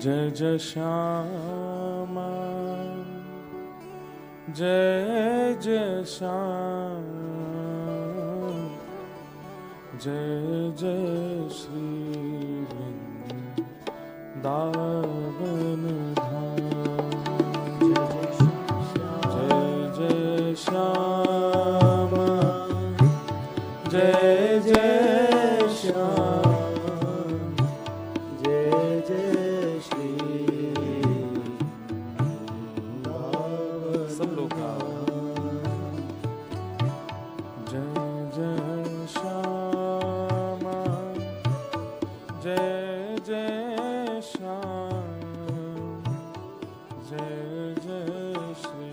जय जय श्यामा जय जय श्याम जय जय श्री वृंदावन धाम। जय जय श्यामा जय जय श्याम जय जय श्री सब लोग जय जय श्यामा जय जय श्याम जय जय श्री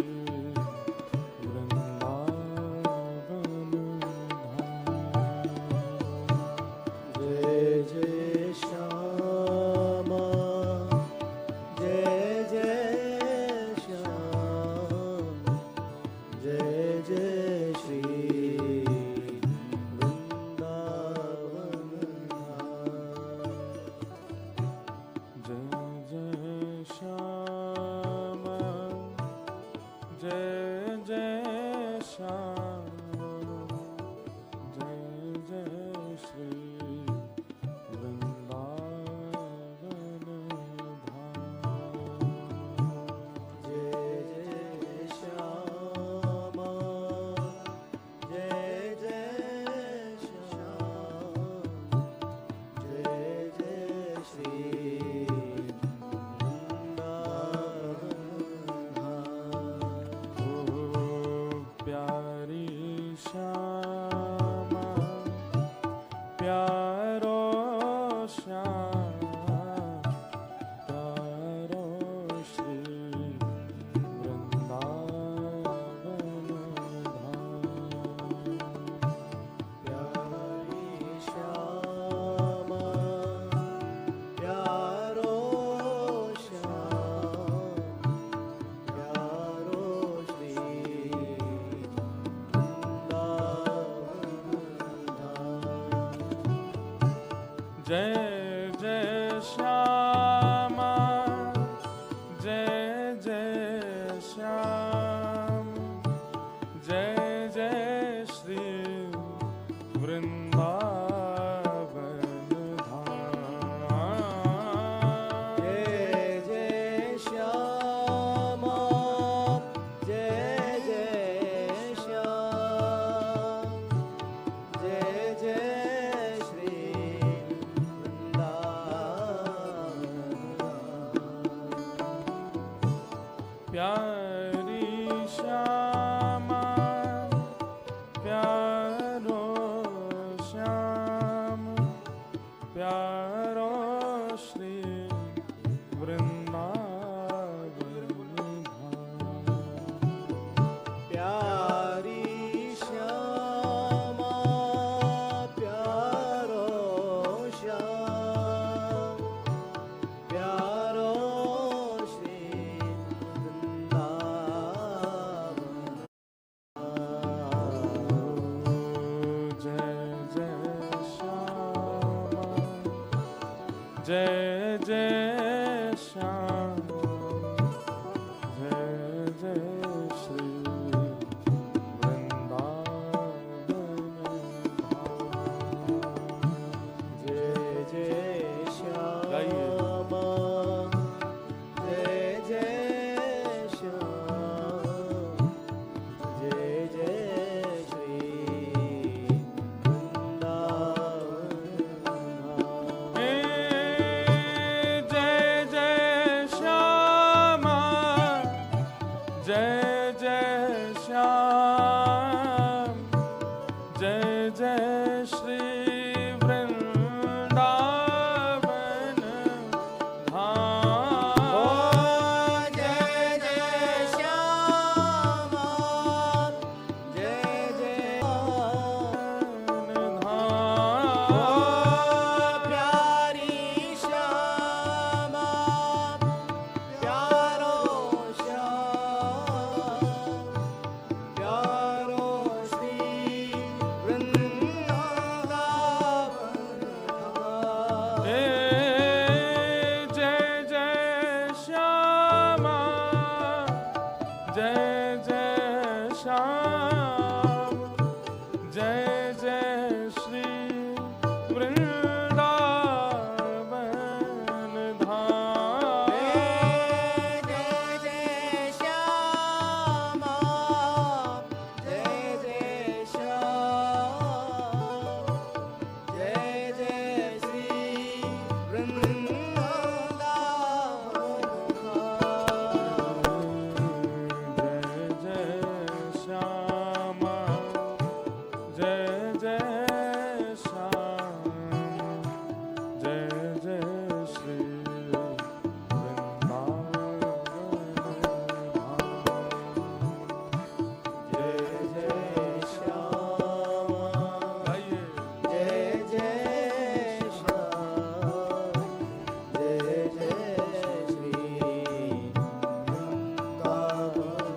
जय जय श्यामा जय जय श्याम जय जय श्री वृंदावन धाम। जय जय श्यामा जय जय श्याम जय जय श्री प्यारी श्यामा प्यारो श्याम प्यारो श्री वृंदावन धाम। प्यारी श्यामा प्यारो श्याम प्यारो जय जय श्याम जय जय श्री वृंदावन जय जय श्याम जय जय श्याम जय जय श्री वृंदावन। जय जय श्याम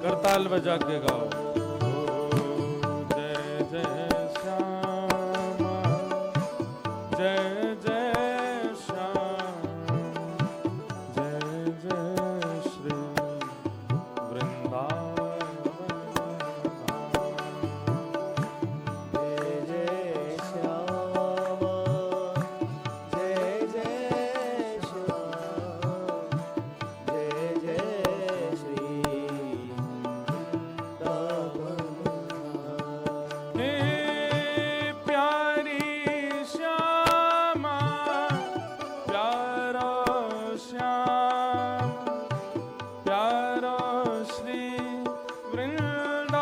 करताल बजा के गाओ। जय जय श्यामा, जय जय श्याम, जय जय श्री वृंदावन।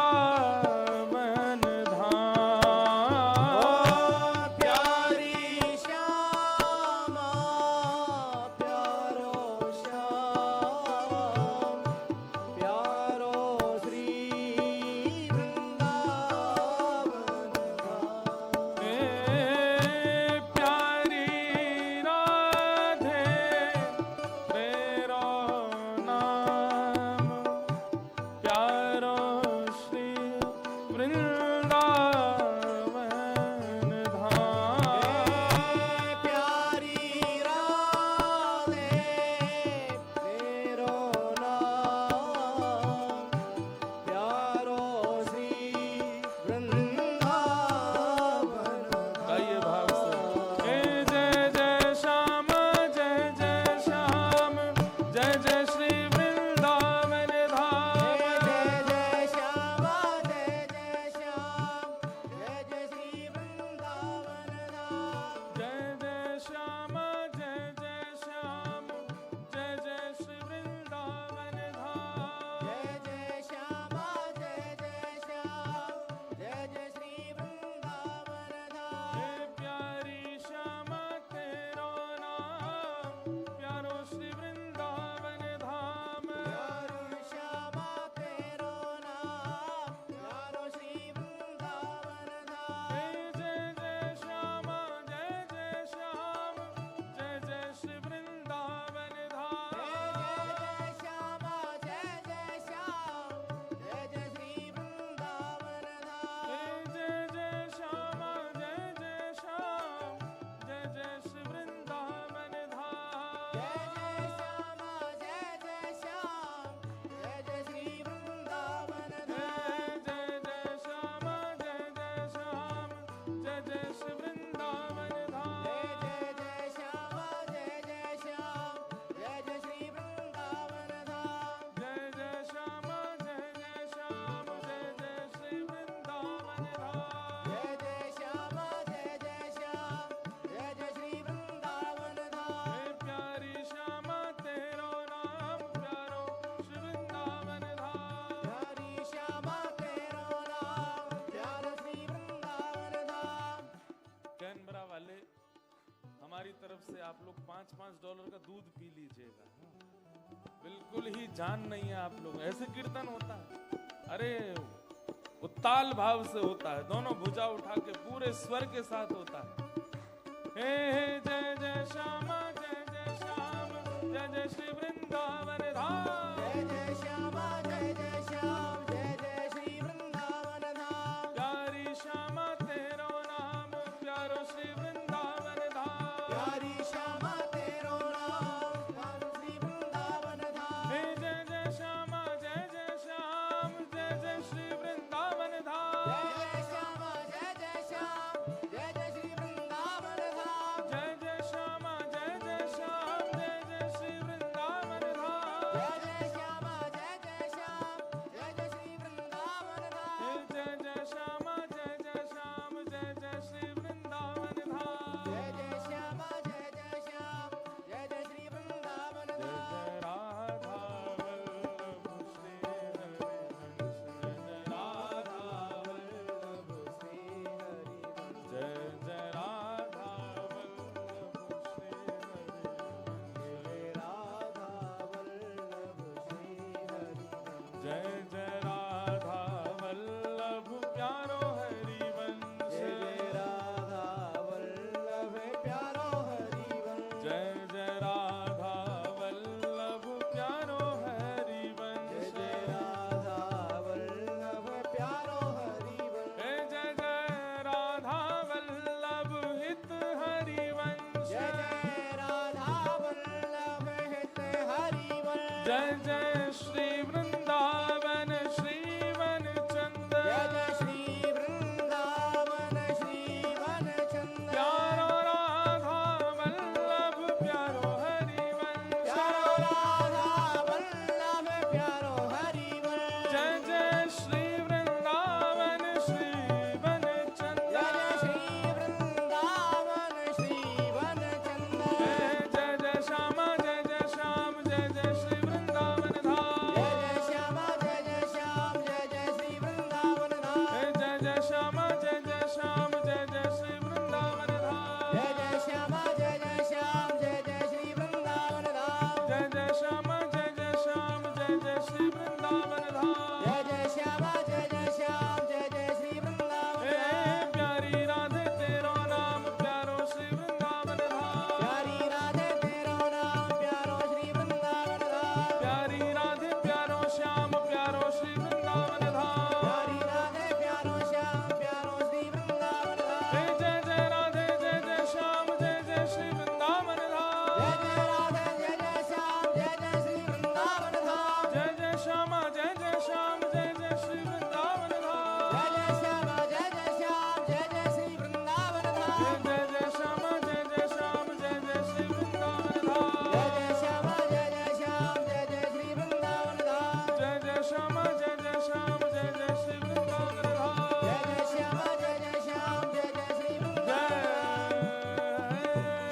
हमारी तरफ से आप लोग $5-5 का दूध पी लीजिएगा। बिल्कुल ही जान नहीं है आप लोग, ऐसे कीर्तन होता है। अरे उत्ताल भाव से होता है, दोनों भुजा उठा के पूरे स्वर के साथ होता है। हे हे जय जय श्यामा, जय जय श्याम, जय जय श्री वृंदावन धाम। जय जय श्यामा, जय जय श्याम, जय जय श्री वृंदावन धाम। प्यारी श्यामा तेरो नाम, प्यारो श्री वृंदावन धाम। प्यारी श्यामा तेरो नाम, प्यारो श्री वृंदावन धाम। हे जय जय श्यामा, जय जय श्याम, जय जय श्री वृंदावन धाम। जय जय श्यामा, जय जय श्याम, जय जय श्री वृंदावन धाम। जय जय श्यामा, जय जय श्याम, जय जय श्री वृंदावन धाम। जय जय श्यामा, जय जय श्याम, जय जय श्री वृंदावन धाम। जय जय श्यामा, जय जय श्याम, जय जय श्री वृंदावन धाम। जय जय श्यामा, जय जय श्याम, जय जय श्री वृंदावन जय धाम। जय राधा वल्लभ, जय जय श्री वृंदावन श्री वनचंद जय जय श्री वृंदावन श्री वनचंद प्यारो राधा वल्लभ प्यारो हरिवंश प्यारो राधा वल्लभ प्यारो हरिवंश जय जय श्री वृंदावन श्री वनचंद जय जय श्री वृंदावन श्री वनचंद जय जय श्याम जय जय श्याम जय जय श्री वृंदावन धाम जय जय श्याम जय जय श्याम जय जय श्री वृंदावन धाम जय जय श्याम जय जय श्याम जय जय श्री वृंदावन धाम जय जय श्याम जय जय श्याम जय जय श्री वृंदावन धाम जय जय श्याम जय जय श्याम जय जय श्री वृंदावन धाम जय जय श्याम जय जय श्याम जय जय श्री वृंदावन हे प्यारी राधे तेरो नाम प्यारो श्री वृंदावन धाम प्यारी राधे तेरो नाम प्यारो श्री वृंदावन धाम प्यारी राधे प्यारो श्याम प्यारो श्री वृंदावन धाम प्यारी राधे प्यारो श्याम प्यारो श्री वृंदावन धाम हे जय जय राधे जय जय श्याम जय जय श्री वृंदावन धाम जय जय राधे जय जय श्याम जय जय श्री वृंदावन धाम जय जय श्याम जय जय श्याम जय जय श्री वृंदावन धाम जय जय श्याम जय जय श्याम जय जय श्री वृंदावन धाम जय जय श्याम जय जय श्याम जय जय श्री वृंदावन धाम जय जय श्याम जय जय श्याम जय जय श्री वृंदावन धाम जय जय श्याम जय जय श्याम जय जय श्री वृंदावन धाम जय जय श्याम जय जय श्याम जय जय श्री वृंदावन जय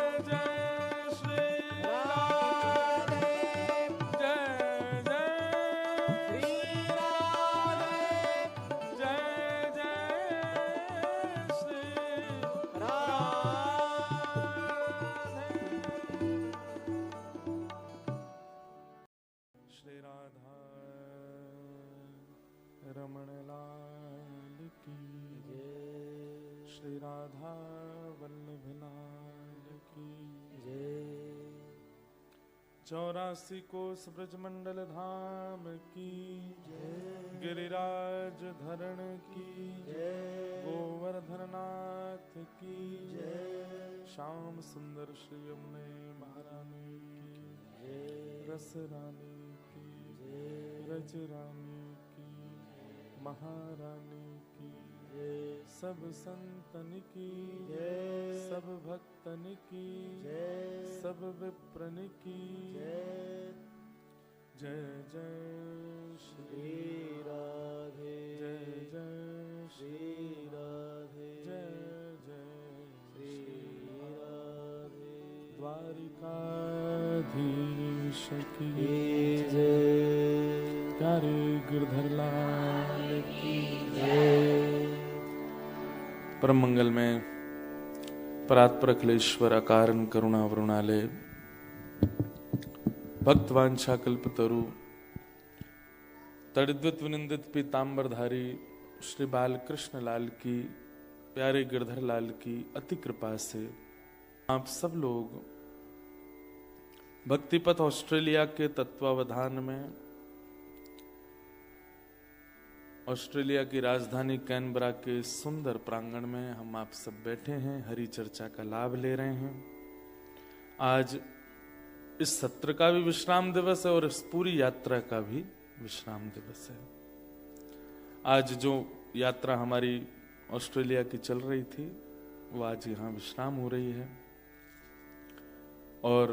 जय श्री राधे जय जय श्री राधे जय जय श्री श्री राधा रमण लाल की श्री राधा वल्लभ लाल की 84 कोस ब्रजमंडल धाम की गिरिराज धरण की गोवर्धन नाथ की श्याम सुंदर श्री यमुने महारानी की रस रानी की रज रानी की महारानी की सब संतन की सब भक्तन की सब विप्रन की जय जय श्री राधे जय जय श्री राधे जय जय श्री राधे द्वारिकाधीश की जय प्यारे गिरधर लाल की परम मंगल में परात्पर अखिलेश्वर अकारण करुणा वरुणालय भक्तवांछा कल्पतरु तड़िद्वत विनिंदित पीतांबरधारी श्री बालकृष्ण लाल की प्यारे गिरधर लाल की अति कृपा से आप सब लोग भक्तिपथ ऑस्ट्रेलिया के तत्वावधान में ऑस्ट्रेलिया की राजधानी कैनबरा के सुंदर प्रांगण में हम आप सब बैठे हैं, हरि चर्चा का लाभ ले रहे हैं। आज इस सत्र का भी विश्राम दिवस है और इस पूरी यात्रा का भी विश्राम दिवस है। आज जो यात्रा हमारी ऑस्ट्रेलिया की चल रही थी वो आज यहाँ विश्राम हो रही है और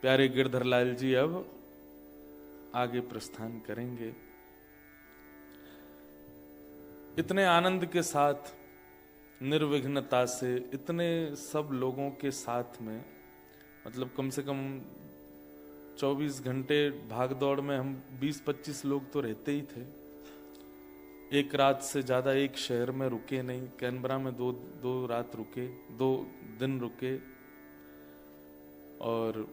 प्यारे गिरधर लाल जी अब आगे प्रस्थान करेंगे। इतने आनंद के साथ, निर्विघ्नता से, इतने सब लोगों के साथ में, मतलब कम से कम 24 घंटे भागदौड़ में हम 20-25 लोग तो रहते ही थे। एक रात से ज्यादा एक शहर में रुके नहीं। कैनबरा में दो रात रुके, 2 दिन रुके और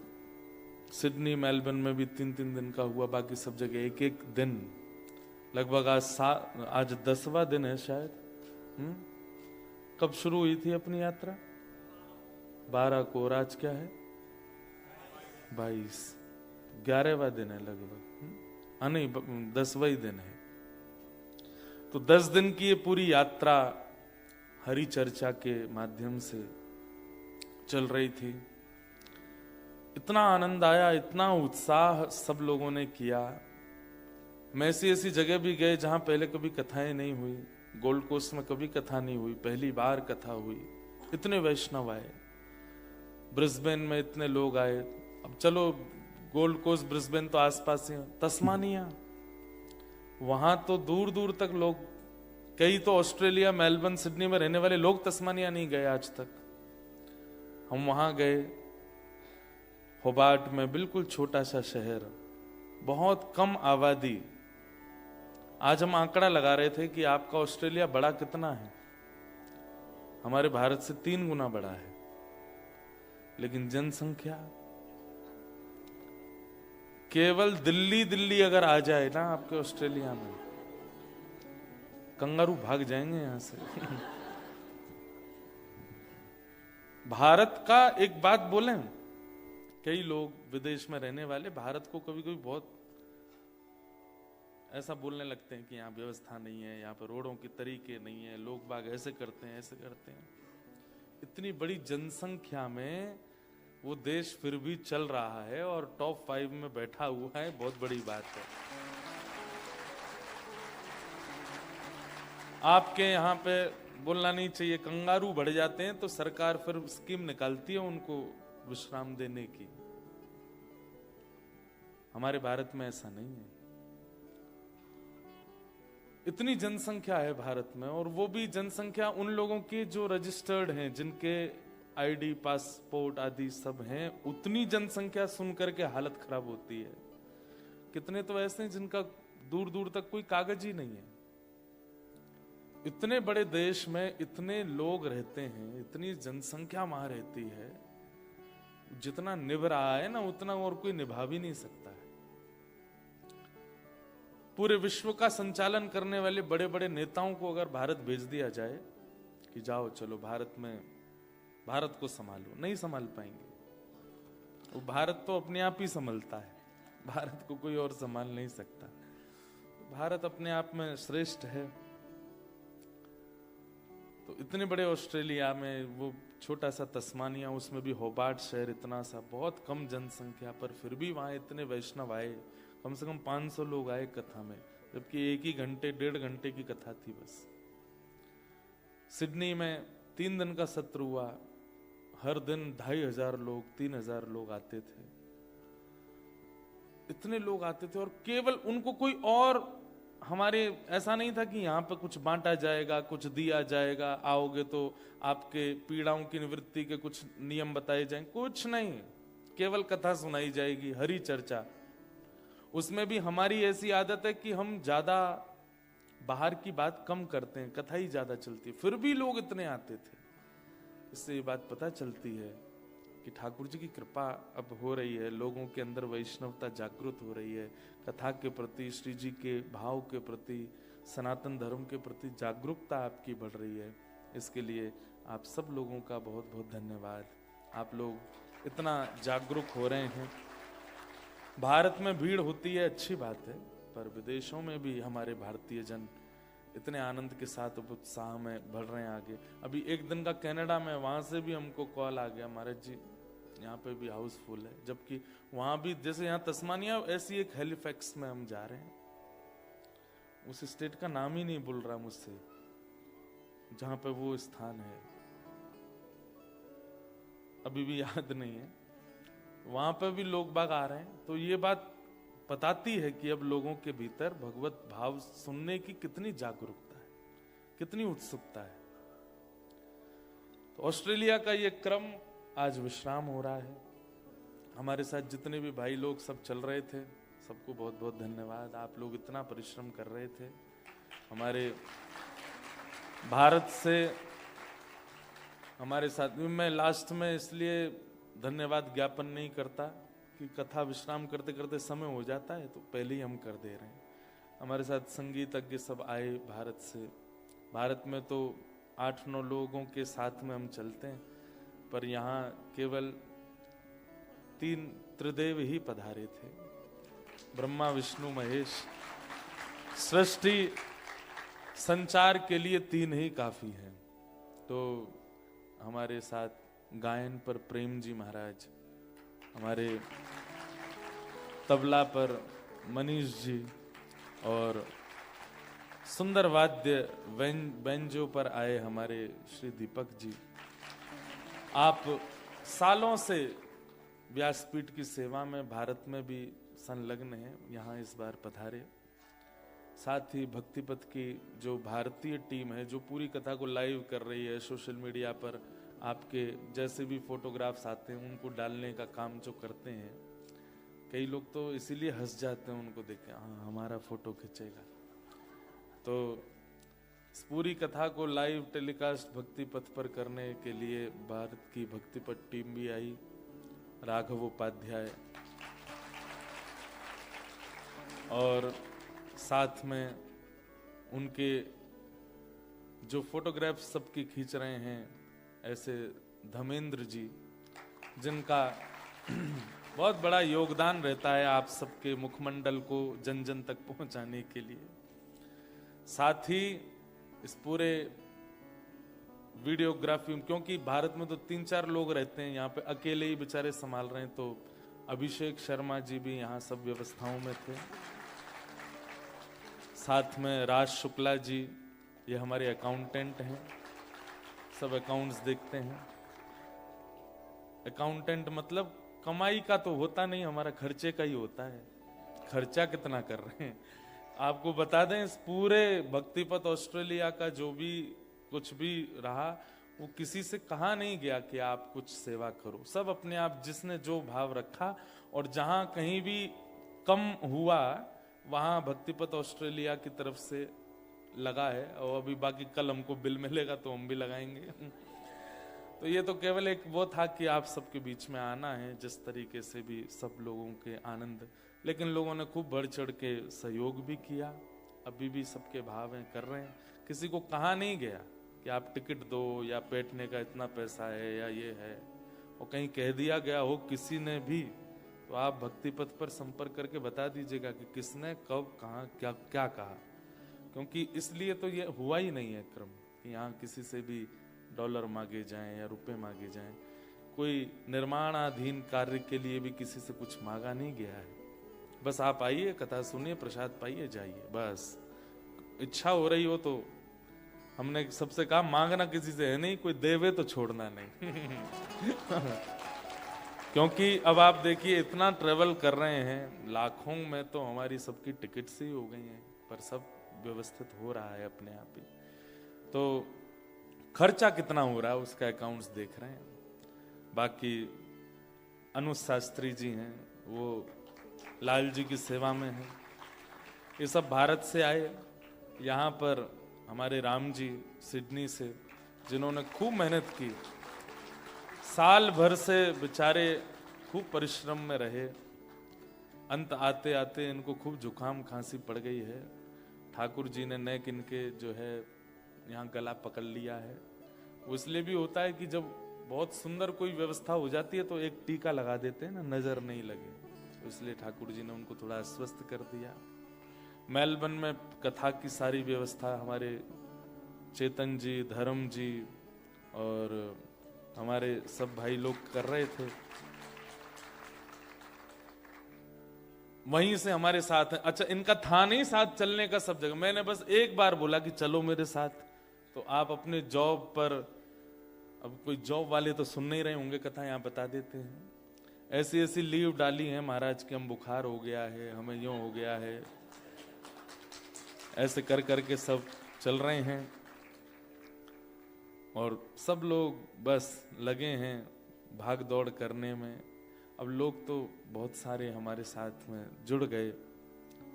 सिडनी मेलबर्न में भी 3-3 दिन का हुआ। बाकी सब जगह एक दिन। लगभग आज 10वां दिन है शायद। कब शुरू हुई थी अपनी यात्रा? 12 को। और आज क्या है? 22। 11वां दिन है लगभग। नहीं, 10वां ही दिन है। तो 10 दिन की ये पूरी यात्रा हरि चर्चा के माध्यम से चल रही थी। इतना आनंद आया, इतना उत्साह सब लोगों ने किया। मैं ऐसी ऐसी जगह भी गए जहां पहले कभी कथाएं नहीं हुई। गोल्ड कोस्ट में कभी कथा नहीं हुई, पहली बार कथा हुई। इतने वैष्णव आए। ब्रिस्बेन में इतने लोग आए। अब चलो गोल्ड कोस्ट ब्रिस्बेन तो आसपास ही है, तस्मानिया वहां तो दूर दूर तक लोग, कई तो ऑस्ट्रेलिया, मेलबर्न, सिडनी में रहने वाले लोग तस्मानिया नहीं गए आज तक। हम वहां गए, होबार्ट में, बिल्कुल छोटा सा शहर, बहुत कम आबादी। आज हम आंकड़ा लगा रहे थे कि आपका ऑस्ट्रेलिया बड़ा कितना है। हमारे भारत से 3 गुना बड़ा है, लेकिन जनसंख्या केवल दिल्ली अगर आ जाए ना आपके ऑस्ट्रेलिया में, कंगारू भाग जाएंगे यहां से। भारत का एक बात बोलें, कई लोग विदेश में रहने वाले भारत को कभी कभी बहुत ऐसा बोलने लगते हैं कि यहाँ व्यवस्था नहीं है, यहाँ पर रोडों के तरीके नहीं है, लोग बाग ऐसे करते हैं, ऐसे करते हैं। इतनी बड़ी जनसंख्या में वो देश फिर भी चल रहा है और टॉप 5 में बैठा हुआ है, बहुत बड़ी बात है। आपके यहाँ पे बोलना नहीं चाहिए, कंगारू बढ़ जाते हैं तो सरकार फिर स्कीम निकालती है उनको विश्राम देने की। हमारे भारत में ऐसा नहीं है। इतनी जनसंख्या है भारत में, और वो भी जनसंख्या उन लोगों की जो रजिस्टर्ड हैं, जिनके आईडी, पासपोर्ट आदि सब हैं। उतनी जनसंख्या सुनकर के हालत खराब होती है। कितने तो ऐसे हैं जिनका दूर दूर तक कोई कागज ही नहीं है। इतने बड़े देश में इतने लोग रहते हैं, इतनी जनसंख्या वहां रहती है, जितना निभ रहा है ना उतना और कोई निभा भी नहीं सकता है। पूरे विश्व का संचालन करने वाले बड़े बड़े नेताओं को अगर भारत भेज दिया जाए कि जाओ चलो भारत में, भारत को संभालो, नहीं संभाल पाएंगे। वो भारत तो अपने आप ही संभलता है, भारत को कोई और संभाल नहीं सकता। भारत अपने आप में श्रेष्ठ है। तो इतने बड़े ऑस्ट्रेलिया में वो छोटा सा तस्मानिया, उसमें भी होबार्ट शहर इतना सा, बहुत कम जनसंख्या, पर फिर भी वहां इतने वैष्णव आए। कम से कम 500 लोग आए कथा में, जबकि 1-1.5 घंटे की कथा थी बस। सिडनी में 3 दिन का सत्र हुआ, हर दिन 2500 लोग, 3000 लोग आते थे। इतने लोग आते थे, और केवल उनको कोई और, हमारे ऐसा नहीं था कि यहाँ पे कुछ बांटा जाएगा, कुछ दिया जाएगा, आओगे तो आपके पीड़ाओं की निवृत्ति के कुछ नियम बताए जाएंगे, कुछ नहीं। केवल कथा सुनाई जाएगी, हरि चर्चा। उसमें भी हमारी ऐसी आदत है कि हम ज्यादा बाहर की बात कम करते हैं, कथा ही ज्यादा चलती है। फिर भी लोग इतने आते थे। इससे ये बात पता चलती है कि ठाकुर जी की कृपा अब हो रही है, लोगों के अंदर वैष्णवता जागृत हो रही है, कथा के प्रति, श्री जी के भाव के प्रति, सनातन धर्म के प्रति जागरूकता आपकी बढ़ रही है। इसके लिए आप सब लोगों का बहुत बहुत धन्यवाद। आप लोग इतना जागरूक हो रहे हैं। भारत में भीड़ होती है, अच्छी बात है, पर विदेशों में भी हमारे भारतीय जन इतने आनंद के साथ उत्साह में बढ़ रहे हैं आगे। अभी एक दिन का कनाडा में, वहां से भी हमको कॉल आ गया, महाराज जी यहाँ पे भी हाउसफुल है। जबकि वहां भी जैसे यहाँ तस्मानिया, ऐसी एक हैलिफैक्स में हम जा रहे हैं, उस स्टेट का नाम ही नहीं बोल रहा मुझसे, जहां पे वो स्थान है, अभी भी याद नहीं है। वहां पे भी लोग बाग आ रहे हैं। तो ये बात बताती है कि अब लोगों के भीतर भगवत भाव सुनने की कितनी जागरूकता है, कितनी उत्सुकता है। तो ऑस्ट्रेलिया का ये क्रम आज विश्राम हो रहा है। हमारे साथ जितने भी भाई लोग सब चल रहे थे, सबको बहुत बहुत धन्यवाद। आप लोग इतना परिश्रम कर रहे थे। हमारे भारत से हमारे साथ, मैं लास्ट में इसलिए धन्यवाद ज्ञापन नहीं करता कि कथा विश्राम करते करते समय हो जाता है, तो पहले ही हम कर दे रहे हैं। हमारे साथ संगीतज्ञ सब आए भारत से। भारत में तो 8-9 लोगों के साथ में हम चलते हैं, पर यहाँ केवल 3 त्रिदेव ही पधारे थे, ब्रह्मा विष्णु महेश। सृष्टि संचार के लिए 3 ही काफी हैं। तो हमारे साथ गायन पर प्रेम जी महाराज, हमारे तबला पर मनीष जी और सुंदर वाद्य बेंजो पर आए हमारे श्री दीपक जी। आप सालों से व्यासपीठ की सेवा में भारत में भी संलग्न हैं, यहाँ इस बार पधारे। साथ ही भक्तिपथ की जो भारतीय टीम है जो पूरी कथा को लाइव कर रही है, सोशल मीडिया पर आपके जैसे भी फोटोग्राफ्स आते हैं उनको डालने का काम जो करते हैं, कई लोग तो इसीलिए हंस जाते हैं उनको देख के, हाँ हमारा फोटो खींचेगा। तो इस पूरी कथा को लाइव टेलीकास्ट भक्तिपथ पर करने के लिए भारत की भक्तिपथ टीम भी आई, राघव उपाध्याय और साथ में उनके जो फोटोग्राफ सबकी खींच रहे हैं ऐसे धर्मेंद्र जी, जिनका बहुत बड़ा योगदान रहता है आप सबके मुखमंडल को जन जन तक पहुंचाने के लिए। साथ ही इस पूरे वीडियोग्राफी, क्योंकि भारत में तो 3-4 लोग रहते हैं, यहाँ पे अकेले ही बेचारे संभाल रहे हैं, तो अभिषेक शर्मा जी भी यहाँ सब व्यवस्थाओं में थे। साथ में राज शुक्ला जी, ये हमारे अकाउंटेंट हैं, सब अकाउंट्स देखते हैं। अकाउंटेंट मतलब कमाई का तो होता नहीं, हमारा खर्चे का ही होता है। खर्चा कितना कर रहे हैं आपको बता दें, इस पूरे भक्तिपथ ऑस्ट्रेलिया का जो भी कुछ भी रहा वो किसी से कहा नहीं गया कि आप कुछ सेवा करो, सब अपने आप जिसने जो भाव रखा, और जहां कहीं भी कम हुआ वहां भक्तिपथ ऑस्ट्रेलिया की तरफ से लगा है, और अभी बाकी कल हमको बिल मिलेगा तो हम भी लगाएंगे। तो ये तो केवल एक वो था कि आप सबके बीच में आना है, जिस तरीके से भी सब लोगों के आनंद, लेकिन लोगों ने खूब बढ़ चढ़ के सहयोग भी किया, अभी भी सबके भाव हैं, कर रहे हैं। किसी को कहा नहीं गया कि आप टिकट दो या बैठने का इतना पैसा है या ये है, और कहीं कह दिया गया हो किसी ने भी, तो आप भक्तिपथ पर संपर्क करके बता दीजिएगा कि किसने कब कहाँ क्या क्या कहा, क्योंकि इसलिए तो ये हुआ ही नहीं है क्रम कि यहाँ किसी से भी डॉलर मांगे जाएं या रुपए मांगे जाएं। कोई निर्माणाधीन कार्य के लिए भी किसी से कुछ मांगा नहीं गया है। बस आप आइए, कथा सुनिए, प्रसाद पाइए, जाइए, बस। इच्छा हो रही हो तो हमने सबसे कहा मांगना किसी से है नहीं, कोई देवे तो छोड़ना नहीं। क्योंकि अब आप देखिए इतना ट्रेवल कर रहे हैं, लाखों में तो हमारी सबकी टिकट्स ही हो गई हैं, पर सब व्यवस्थित हो रहा है अपने आप ही। तो खर्चा कितना हो रहा है उसका अकाउंट्स देख रहे हैं। बाकी अनुज शास्त्री जी हैं, वो लाल जी की सेवा में हैं। ये सब भारत से आए, यहाँ पर हमारे राम जी सिडनी से, जिन्होंने खूब मेहनत की, साल भर से बेचारे खूब परिश्रम में रहे। अंत आते आते इनको खूब जुकाम खांसी पड़ गई है। ठाकुर जी ने नेक इनके जो है यहाँ गला पकड़ लिया है। वो इसलिए भी होता है कि जब बहुत सुंदर कोई व्यवस्था हो जाती है तो एक टीका लगा देते हैं ना, नजर नहीं लगे, तो इसलिए ठाकुर जी ने उनको थोड़ा अस्वस्थ कर दिया। मेलबर्न में कथा की सारी व्यवस्था हमारे चेतन जी, धर्म जी और हमारे सब भाई लोग कर रहे थे। वहीं से हमारे साथ है। अच्छा, इनका था नहीं साथ चलने का सब जगह, मैंने बस एक बार बोला कि चलो मेरे साथ, तो आप अपने जॉब पर, अब कोई जॉब वाले तो सुन नहीं रहे होंगे कथा, यहाँ बता देते हैं। ऐसी ऐसी लीव डाली है महाराज के, हम बुखार हो गया है, हमें यूं हो गया है, ऐसे कर करके सब चल रहे हैं और सब लोग बस लगे हैं भाग दौड़ करने में। अब लोग तो बहुत सारे हमारे साथ में जुड़ गए,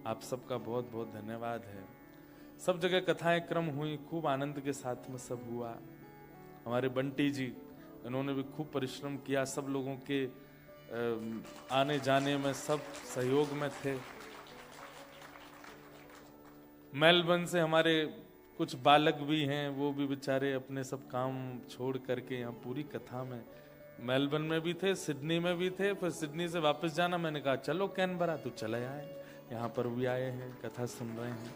आप सबका बहुत बहुत धन्यवाद है। सब जगह कथाएं क्रम हुई, खूब आनंद के साथ में सब हुआ। हमारे बंटी जी, इन्होंने भी खूब परिश्रम किया, सब लोगों के आने जाने में सब सहयोग में थे। मेलबर्न से हमारे कुछ बालक भी हैं, वो भी बेचारे अपने सब काम छोड़ करके यहाँ पूरी कथा में, मेलबर्न में भी थे, सिडनी में भी थे, फिर सिडनी से वापस जाना, मैंने कहा चलो कैनबरा, तो चले आए, यहाँ पर भी आए हैं, कथा सुन रहे हैं।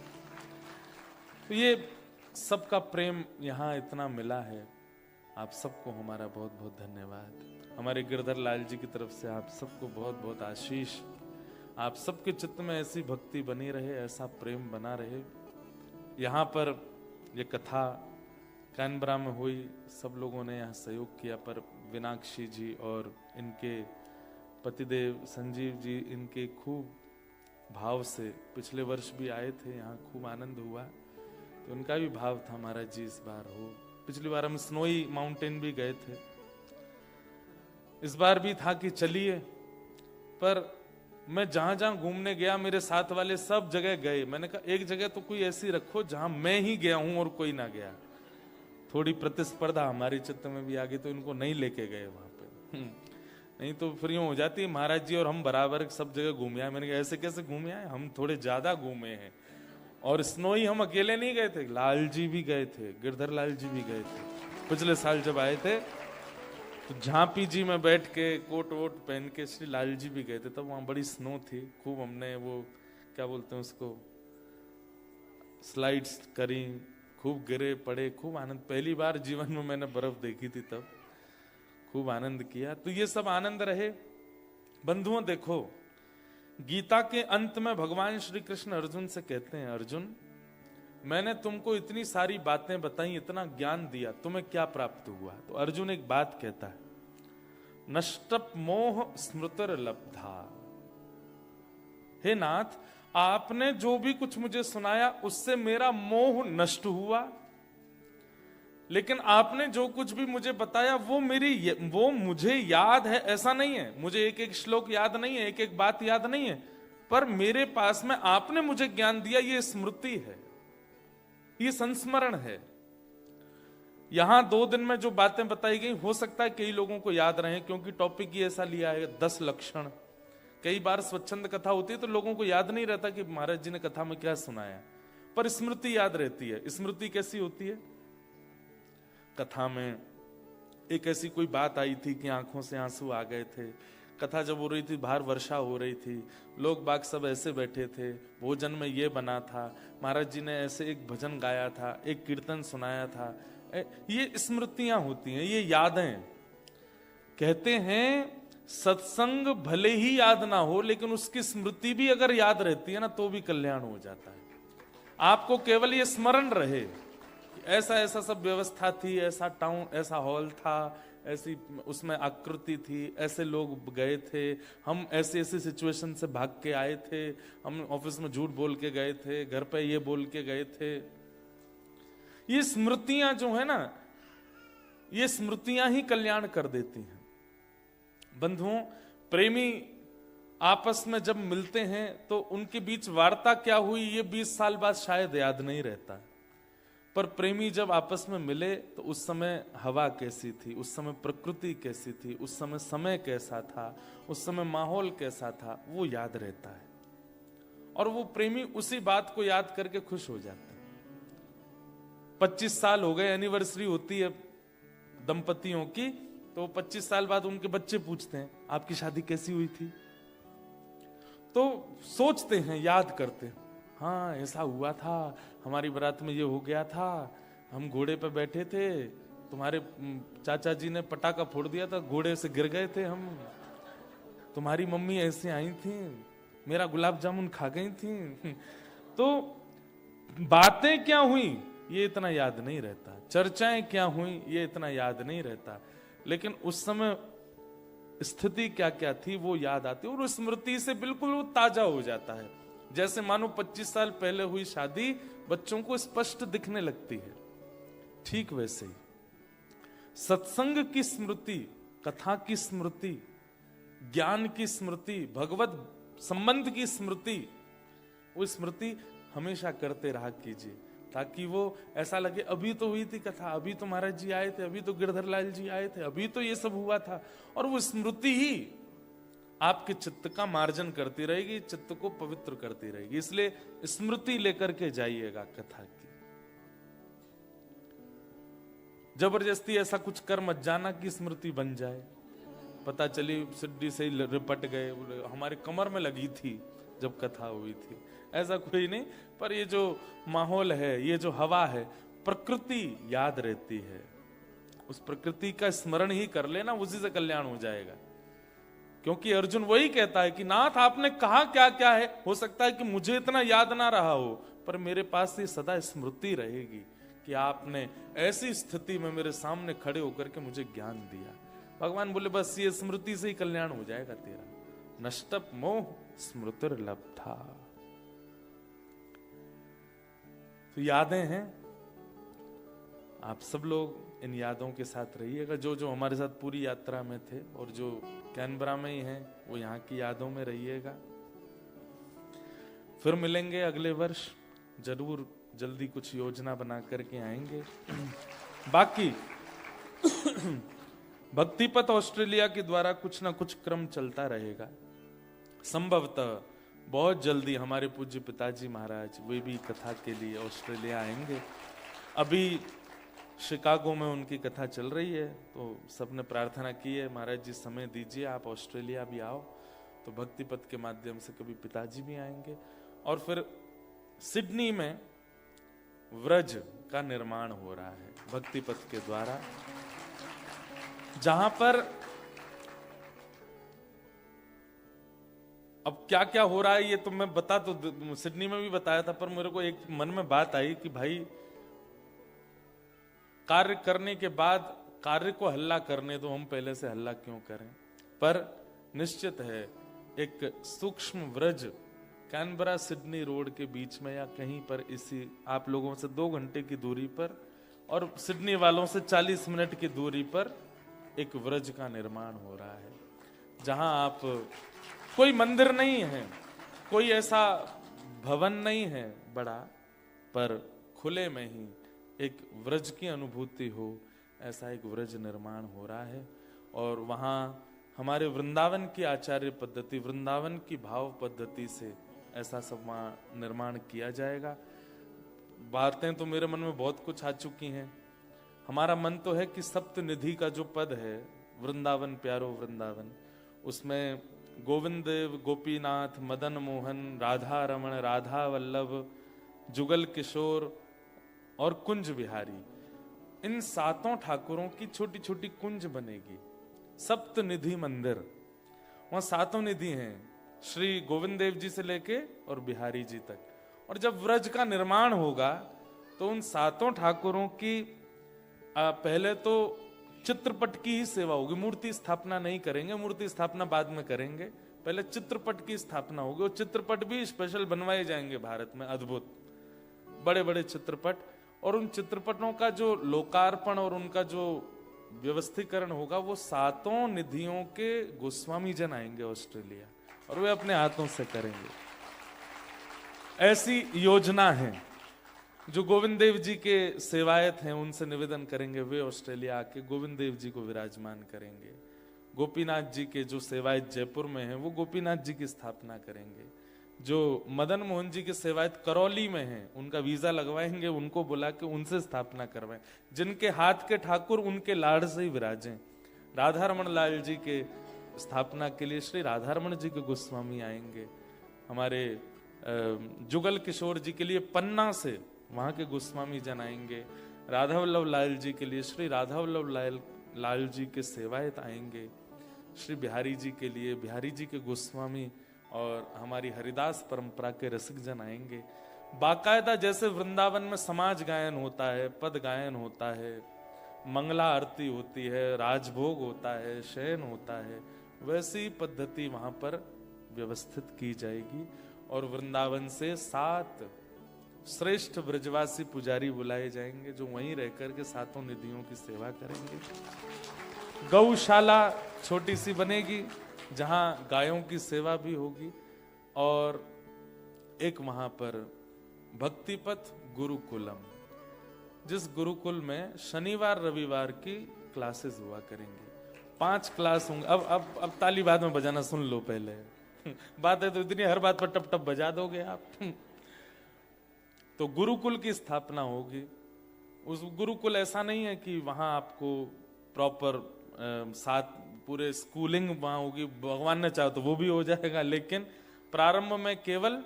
तो ये सबका प्रेम यहाँ इतना मिला है, आप सबको हमारा बहुत बहुत धन्यवाद। हमारे गिरधर लाल जी की तरफ से आप सबको बहुत बहुत आशीष। आप सबके चित्त में ऐसी भक्ति बनी रहे, ऐसा प्रेम बना रहे। यहाँ पर ये कथा कैनबरा में हुई, सब लोगों ने यहाँ सहयोग किया, पर विनाक्षी जी और इनके पतिदेव संजीव जी इनके खूब भाव से पिछले वर्ष भी आए थे, यहाँ खूब आनंद हुआ, तो उनका भी भाव था महाराज जी इस बार हो। पिछली बार हम स्नोई माउंटेन भी गए थे, इस बार भी था कि चलिए, पर मैं जहां जहां घूमने गया मेरे साथ वाले सब जगह गए। मैंने कहा एक जगह तो कोई ऐसी रखो जहां मैं ही गया हूं और कोई ना गया। थोड़ी प्रतिस्पर्धा हमारे चित्त में भी आ गई, तो इनको नहीं लेके गए वहां पे। नहीं तो फिर यूं हो जाती है महाराज जी और हम बराबर सब जगह घूमे आए। मैंने कहा ऐसे कैसे घूमे आए, हम थोड़े ज्यादा घूमे हैं। और स्नोई हम अकेले नहीं गए थे, लाल जी भी गए थे, गिरधर लाल जी भी गए थे। पिछले साल जब आए थे तो झांपी जी में बैठ के कोट वोट पहन के श्री लाल जी भी गए थे, तब वहां बड़ी स्नो थी, खूब हमने वो क्या बोलते हैं उसको, स्लाइड्स करी, खूब गिरे पड़े, खूब आनंद। पहली बार जीवन में मैंने बर्फ देखी थी, तब खूब आनंद किया। तो ये सब आनंद रहे। बंधुओं देखो, गीता के अंत में भगवान श्री कृष्ण अर्जुन से कहते हैं, अर्जुन मैंने तुमको इतनी सारी बातें बताई, इतना ज्ञान दिया, तुम्हें क्या प्राप्त हुआ? तो अर्जुन एक बात कहता है, नष्टप मोह स्मृतिर लब्धा। हे नाथ, आपने जो भी कुछ मुझे सुनाया उससे मेरा मोह नष्ट हुआ, लेकिन आपने जो कुछ भी मुझे बताया वो मुझे याद है ऐसा नहीं है। मुझे एक एक श्लोक याद नहीं है, एक एक बात याद नहीं है, पर मेरे पास में आपने मुझे ज्ञान दिया, ये स्मृति है, ये संस्मरण है। यहां 2 दिन में जो बातें बताई गई हो सकता है कई लोगों को याद रहे, क्योंकि टॉपिक ही ऐसा लिया है 10 लक्षण। कई बार स्वच्छंद कथा होती है तो लोगों को याद नहीं रहता कि महाराज जी ने कथा में क्या सुनाया, पर स्मृति याद रहती है। स्मृति कैसी होती है? कथा में एक ऐसी कोई बात आई थी कि आंखों से आंसू आ गए थे। कथा जब हो रही थी, बाहर वर्षा हो रही थी, लोग बाग सब ऐसे बैठे थे, भोजन में ये बना था, महाराज जी ने ऐसे एक भजन गाया था, एक कीर्तन सुनाया था। ये स्मृतियां होती हैं, ये यादें। कहते हैं सत्संग भले ही याद ना हो, लेकिन उसकी स्मृति भी अगर याद रहती है ना, तो भी कल्याण हो जाता है। आपको केवल ये स्मरण रहे, ऐसा ऐसा सब व्यवस्था थी, ऐसा टाउन, ऐसा हॉल था, ऐसी उसमें आकृति थी, ऐसे लोग गए थे, हम ऐसे ऐसे सिचुएशन से भाग के आए थे, हम ऑफिस में झूठ बोल के गए थे, घर पे ये बोल के गए थे। ये स्मृतियां जो है ना, ये स्मृतियां ही कल्याण कर देती हैं। बंधुओं, प्रेमी आपस में जब मिलते हैं तो उनके बीच वार्ता क्या हुई ये 20 साल बाद शायद याद नहीं रहता, पर प्रेमी जब आपस में मिले तो उस समय हवा कैसी थी, उस समय प्रकृति कैसी थी, उस समय कैसा था, उस समय माहौल कैसा था, वो याद रहता है। और वो प्रेमी उसी बात को याद करके खुश हो जाता है। 25 साल हो गए, एनिवर्सरी होती है दंपतियों की, तो 25 साल बाद उनके बच्चे पूछते हैं आपकी शादी कैसी हुई थी, तो सोचते हैं, याद करते हैं, हाँ ऐसा हुआ था, हमारी बारात में ये हो गया था, हम घोड़े पे बैठे थे, तुम्हारे चाचा जी ने पटाखा फोड़ दिया था, घोड़े से गिर गए थे हम, तुम्हारी मम्मी ऐसे आई थी, मेरा गुलाब जामुन खा गई थी। तो बातें क्या हुई ये इतना याद नहीं रहता, चर्चाएं क्या हुई ये इतना याद नहीं रहता, लेकिन उस समय स्थिति क्या क्या थी वो याद आती है और उस स्मृति से बिल्कुल वो ताजा हो जाता है। जैसे मानो 25 साल पहले हुई शादी बच्चों को स्पष्ट दिखने लगती है, ठीक वैसे ही सत्संग की स्मृति, कथा की स्मृति, ज्ञान की स्मृति, भगवत संबंध की स्मृति, वो स्मृति हमेशा करते रहा कीजिए, ताकि वो ऐसा लगे अभी तो हुई थी कथा, अभी तो महाराज जी आए थे, अभी तो गिरधर लाल जी आए थे, अभी तो ये सब हुआ था। और वो स्मृति ही आपके चित्त का मार्जन करती रहेगी, चित्त को पवित्र करती रहेगी। इसलिए स्मृति लेकर के जाइएगा कथा की। जबरदस्ती ऐसा कुछ कर मत जाना कि स्मृति बन जाए, पता चली सिड्डी से ही रिपट गए, हमारे कमर में लगी थी जब कथा हुई थी, ऐसा कोई नहीं। पर ये जो माहौल है, ये जो हवा है, प्रकृति याद रहती है, उस प्रकृति का स्मरण ही कर लेना, उसी से कल्याण हो जाएगा। क्योंकि अर्जुन वही कहता है कि नाथ आपने कहा क्या क्या है, हो सकता है कि मुझे इतना याद ना रहा हो, पर मेरे पास ये सदा स्मृति रहेगी कि आपने ऐसी स्थिति में मेरे सामने खड़े होकर के मुझे ज्ञान दिया। भगवान बोले बस ये स्मृति से ही कल्याण हो जाएगा तेरा। नष्टप मोह स्मृतिर्लब्धा। तो यादें हैं, आप सब लोग इन यादों के साथ रहिएगा। जो जो हमारे साथ पूरी यात्रा में थे और जो कैनबरा में ही हैं, वो यहाँ की यादों में रहिएगा। फिर मिलेंगे अगले वर्ष, जरूर जल्दी कुछ योजना बना करके आएंगे। बाकी भक्तिपथ ऑस्ट्रेलिया के द्वारा कुछ ना कुछ क्रम चलता रहेगा। संभवतः बहुत जल्दी हमारे पूज्य पिताजी महाराज वे भी कथा के लिए ऑस्ट्रेलिया आएंगे। अभी शिकागो में उनकी कथा चल रही है, तो सबने प्रार्थना की है महाराज जी समय दीजिए, आप ऑस्ट्रेलिया भी आओ। तो भक्तिपथ के माध्यम से कभी पिताजी भी आएंगे। और फिर सिडनी में व्रज का निर्माण हो रहा है भक्तिपथ के द्वारा, जहां पर अब क्या क्या हो रहा है ये तो मैं बता, तो सिडनी में भी बताया था, पर मेरे को एक मन में बात आई कि भाई कार्य करने के बाद कार्य को हल्ला करने दो, हम पहले से हल्ला क्यों करें। पर निश्चित है एक सूक्ष्म व्रज कैनबरा सिडनी रोड के बीच में या कहीं पर, इसी आप लोगों से 2 घंटे की दूरी पर और सिडनी वालों से 40 मिनट की दूरी पर एक व्रज का निर्माण हो रहा है, जहां आप, कोई मंदिर नहीं है, कोई ऐसा भवन नहीं है बड़ा, पर खुले में ही एक व्रज की अनुभूति हो, ऐसा एक व्रज निर्माण हो रहा है। और वहाँ हमारे वृंदावन की आचार्य पद्धति, वृंदावन की भाव पद्धति से ऐसा सब वहाँ निर्माण किया जाएगा। बातें तो मेरे मन में बहुत कुछ आ चुकी हैं। हमारा मन तो है कि सप्तनिधि का जो पद है, वृंदावन प्यारो वृंदावन, उसमें गोविंद देव, गोपीनाथ, मदन मोहन, राधा रमण, राधा वल्लभ, जुगल किशोर और कुंज बिहारी, इन 7 ठाकुरों की छोटी छोटी कुंज बनेगी। सप्तनिधि मंदिर, वहां 7 निधि हैं, श्री गोविंद देव जी से लेके और बिहारी जी तक। और जब व्रज का निर्माण होगा तो उन 7 ठाकुरों की पहले तो चित्रपट की ही सेवा होगी, मूर्ति स्थापना नहीं करेंगे, मूर्ति स्थापना बाद में करेंगे, पहले चित्रपट की स्थापना होगी। और चित्रपट भी स्पेशल बनवाए जाएंगे भारत में, अद्भुत बड़े बड़े चित्रपट। और उन चित्रपटों का जो लोकार्पण और उनका जो व्यवस्थीकरण होगा, वो 7 निधियों के गोस्वामी जन आएंगे ऑस्ट्रेलिया और वे अपने हाथों से करेंगे। ऐसी योजना है। जो गोविंद देव जी के सेवायत हैं उनसे निवेदन करेंगे, वे ऑस्ट्रेलिया आके गोविंद देव जी को विराजमान करेंगे। गोपीनाथ जी के जो सेवायत जयपुर में हैं, वो गोपीनाथ जी की स्थापना करेंगे। जो मदन मोहन जी के सेवायत करौली में हैं, उनका वीजा लगवाएंगे, उनको बुला के उनसे स्थापना करवाएं। जिनके हाथ के ठाकुर उनके लाड़ से ही विराजें। राधा रमण लाल जी के स्थापना के लिए श्री राधा रमण जी के गोस्वामी आएंगे। हमारे जुगल किशोर जी के लिए पन्ना से वहां के गोस्वामी जन आएंगे। राधा वल्लभ लाल जी के लिए श्री राधा वल्लभ लाल जी के सेवायत आएंगे। श्री बिहारी जी के लिए बिहारी जी के गोस्वामी और हमारी हरिदास परंपरा के रसिक जन आएंगे। बाकायदा जैसे वृंदावन में समाज गायन होता है, पद गायन होता है, मंगला आरती होती है, राजभोग होता है, शयन होता है, वैसी पद्धति वहां पर व्यवस्थित की जाएगी। और वृंदावन से 7 श्रेष्ठ ब्रजवासी पुजारी बुलाए जाएंगे, जो वहीं रहकर के 7 निधियों की सेवा करेंगे। गौशाला छोटी सी बनेगी, जहां गायों की सेवा भी होगी। और एक वहां पर भक्तिपथ गुरुकुलम, जिस गुरुकुल में शनिवार रविवार की क्लासेस हुआ करेंगे। 5 क्लास होंगे। अब ताली बाद में बजाना सुन लो पहले। बात है तो इतनी, हर बात पर टप टप बजा दोगे आप। तो गुरुकुल की स्थापना होगी। उस गुरुकुल ऐसा नहीं है कि वहां आपको प्रॉपर 7 पूरे स्कूलिंग वहां होगी, भगवान ने चाहा तो वो भी हो जाएगा, लेकिन प्रारंभ में केवल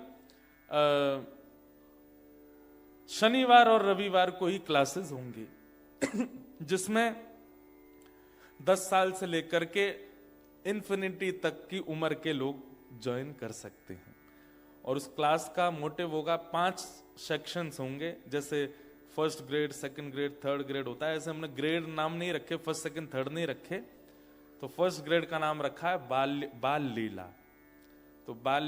शनिवार और रविवार को ही क्लासेस होंगी, जिसमें 10 साल से लेकर के इन्फिनिटी तक की उम्र के लोग ज्वाइन कर सकते हैं। और उस क्लास का मोटिव होगा, 5 सेक्शंस होंगे, जैसे first grade, second grade, third grade होता है। ऐसे हमने ग्रेड नाम नहीं रखे, फर्स्ट सेकंड थर्ड नहीं रखे। तो फर्स्ट ग्रेड का नाम रखा है बाल लीला। तो बाल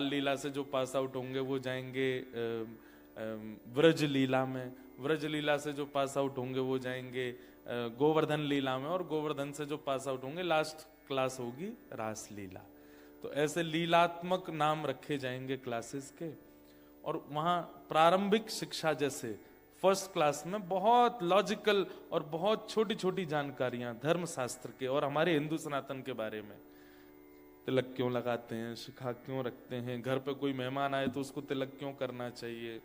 लीला से जो पास आउट होंगे वो जाएंगे व्रज लीला में, व्रज लीला से जो पास आउट होंगे वो जाएंगे गोवर्धन लीला में, और गोवर्धन से जो पास आउट होंगे लास्ट क्लास होगी रास लीला। तो ऐसे लीलात्मक नाम रखे जाएंगे क्लासेस के। और वहाँ प्रारंभिक शिक्षा जैसे फर्स्ट क्लास में बहुत लॉजिकल और बहुत छोटी छोटी जानकारियां धर्म शास्त्र के और हमारे हिंदू सनातन के बारे में, तिलक क्यों लगाते हैं, शिखा क्यों रखते हैं, घर पे कोई मेहमान आए तो उसको तिलक क्यों करना चाहिए,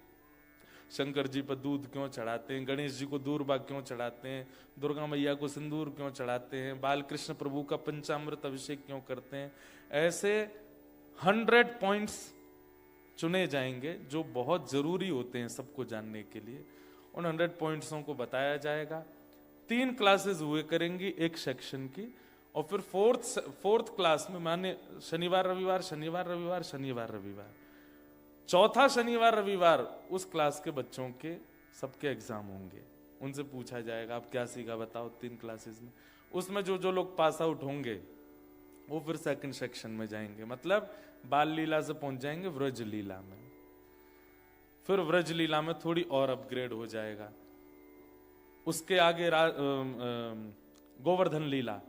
शंकर जी पर दूध क्यों चढ़ाते हैं, गणेश जी को दूर्बा क्यों चढ़ाते हैं, दुर्गा मैया को सिंदूर क्यों चढ़ाते हैं, बाल कृष्ण प्रभु का पंचामृत अभिषेक क्यों करते हैं। ऐसे 100 पॉइंट्स चुने जाएंगे जो बहुत जरूरी होते हैं सबको जानने के लिए। उन 100 पॉइंट्सों को बताया जाएगा। 3 क्लासेस हुए करेंगी एक सेक्शन की, और फिर फोर्थ क्लास में माने शनिवार रविवार, शनिवार रविवार, शनिवार रविवार, चौथा शनिवार रविवार उस क्लास के बच्चों के सबके एग्जाम होंगे। उनसे पूछा जाएगा आप क्या सीखा बताओ 3 क्लासेस में। उसमें जो जो लोग पास आउट होंगे वो फिर सेकंड सेक्शन में जाएंगे, मतलब बाल लीला से पहुंच जाएंगे व्रज लीला में। फिर व्रज लीला में थोड़ी और अपग्रेड हो जाएगा। उसके आगे गोवर्धन लीला,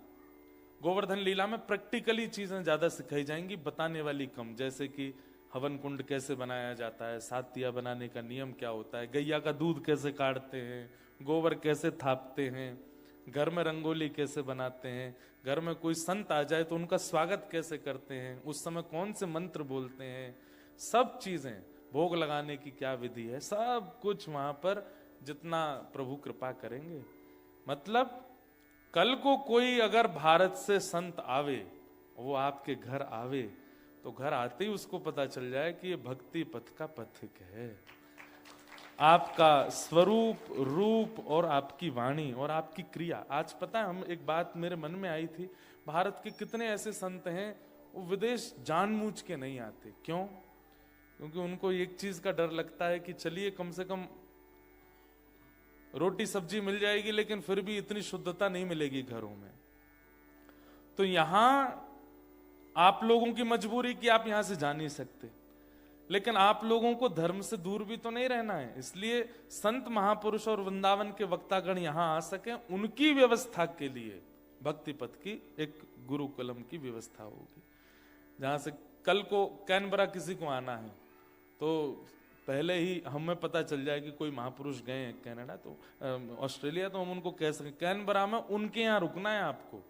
गोवर्धन लीला में प्रैक्टिकली चीजें ज्यादा सिखाई जाएंगी, बताने वाली कम, जैसे कि हवन कुंड कैसे बनाया जाता है, सातिया बनाने का नियम क्या होता है, गैया का दूध कैसे काढ़ते हैं, गोबर कैसे थापते हैं, घर में रंगोली कैसे बनाते हैं, घर में कोई संत आ जाए तो उनका स्वागत कैसे करते हैं, उस समय कौन से मंत्र बोलते हैं, सब चीजें, भोग लगाने की क्या विधि है, सब कुछ वहां पर जितना प्रभु कृपा करेंगे। मतलब कल को कोई अगर भारत से संत आवे, वो आपके घर आवे, तो घर आते ही उसको पता चल जाए कि ये भक्ति पथ का पथिक है। आपका स्वरूप, रूप और आपकी वाणी और आपकी क्रिया। आज पता है, हम एक बात मेरे मन में आई थी, भारत के कितने ऐसे संत हैं वो विदेश जानबूझ के नहीं आते। क्यों? क्योंकि उनको एक चीज का डर लगता है कि चलिए कम से कम रोटी सब्जी मिल जाएगी, लेकिन फिर भी इतनी शुद्धता नहीं मिलेगी घरों में। तो यहां आप लोगों की मजबूरी कि आप यहां से जा नहीं सकते, लेकिन आप लोगों को धर्म से दूर भी तो नहीं रहना है। इसलिए संत महापुरुष और वृंदावन के वक्तागण यहां आ सके, उनकी व्यवस्था के लिए भक्ति पथ की एक गुरुकुलम की व्यवस्था होगी। जहां से कल को कैनबरा किसी को आना है तो पहले ही हमें पता चल जाए कि कोई महापुरुष गए हैं कनाडा, तो ऑस्ट्रेलिया, तो हम उनको कह सकें कैनबरा में उनके यहाँ रुकना है आपको,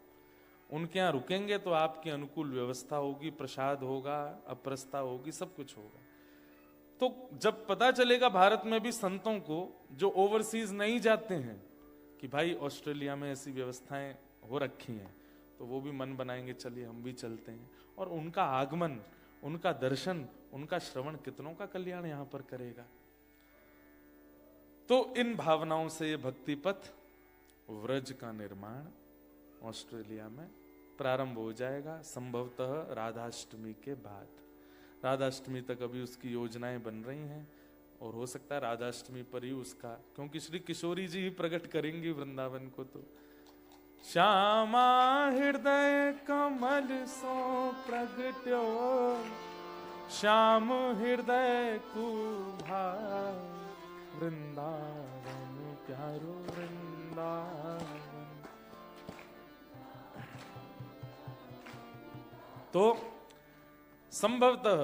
उनके यहाँ रुकेंगे तो आपकी अनुकूल व्यवस्था होगी, प्रसाद होगा, अप्रस्था होगी, सब कुछ होगा। तो जब पता चलेगा भारत में भी संतों को जो ओवरसीज नहीं जाते हैं कि भाई ऑस्ट्रेलिया में ऐसी व्यवस्थाएं हो रखी हैं, तो वो भी मन बनाएंगे चलिए हम भी चलते हैं। और उनका आगमन, उनका दर्शन, उनका श्रवण कितनों का कल्याण यहां पर करेगा। तो इन भावनाओं से ये भक्ति पथ व्रज का निर्माण ऑस्ट्रेलिया में प्रारंभ हो जाएगा, संभवतः राधाष्टमी के बाद। राधाष्टमी तक अभी उसकी योजनाएं बन रही हैं, और हो सकता है राधाष्टमी पर ही उसका, क्योंकि श्री किशोरी जी ही प्रकट करेंगी वृंदावन को। तो श्यामा हृदय कमल सो प्रगट्यो, श्याम हृदय कुभार, वृंदावन प्यारो वृंदावन। तो संभवतः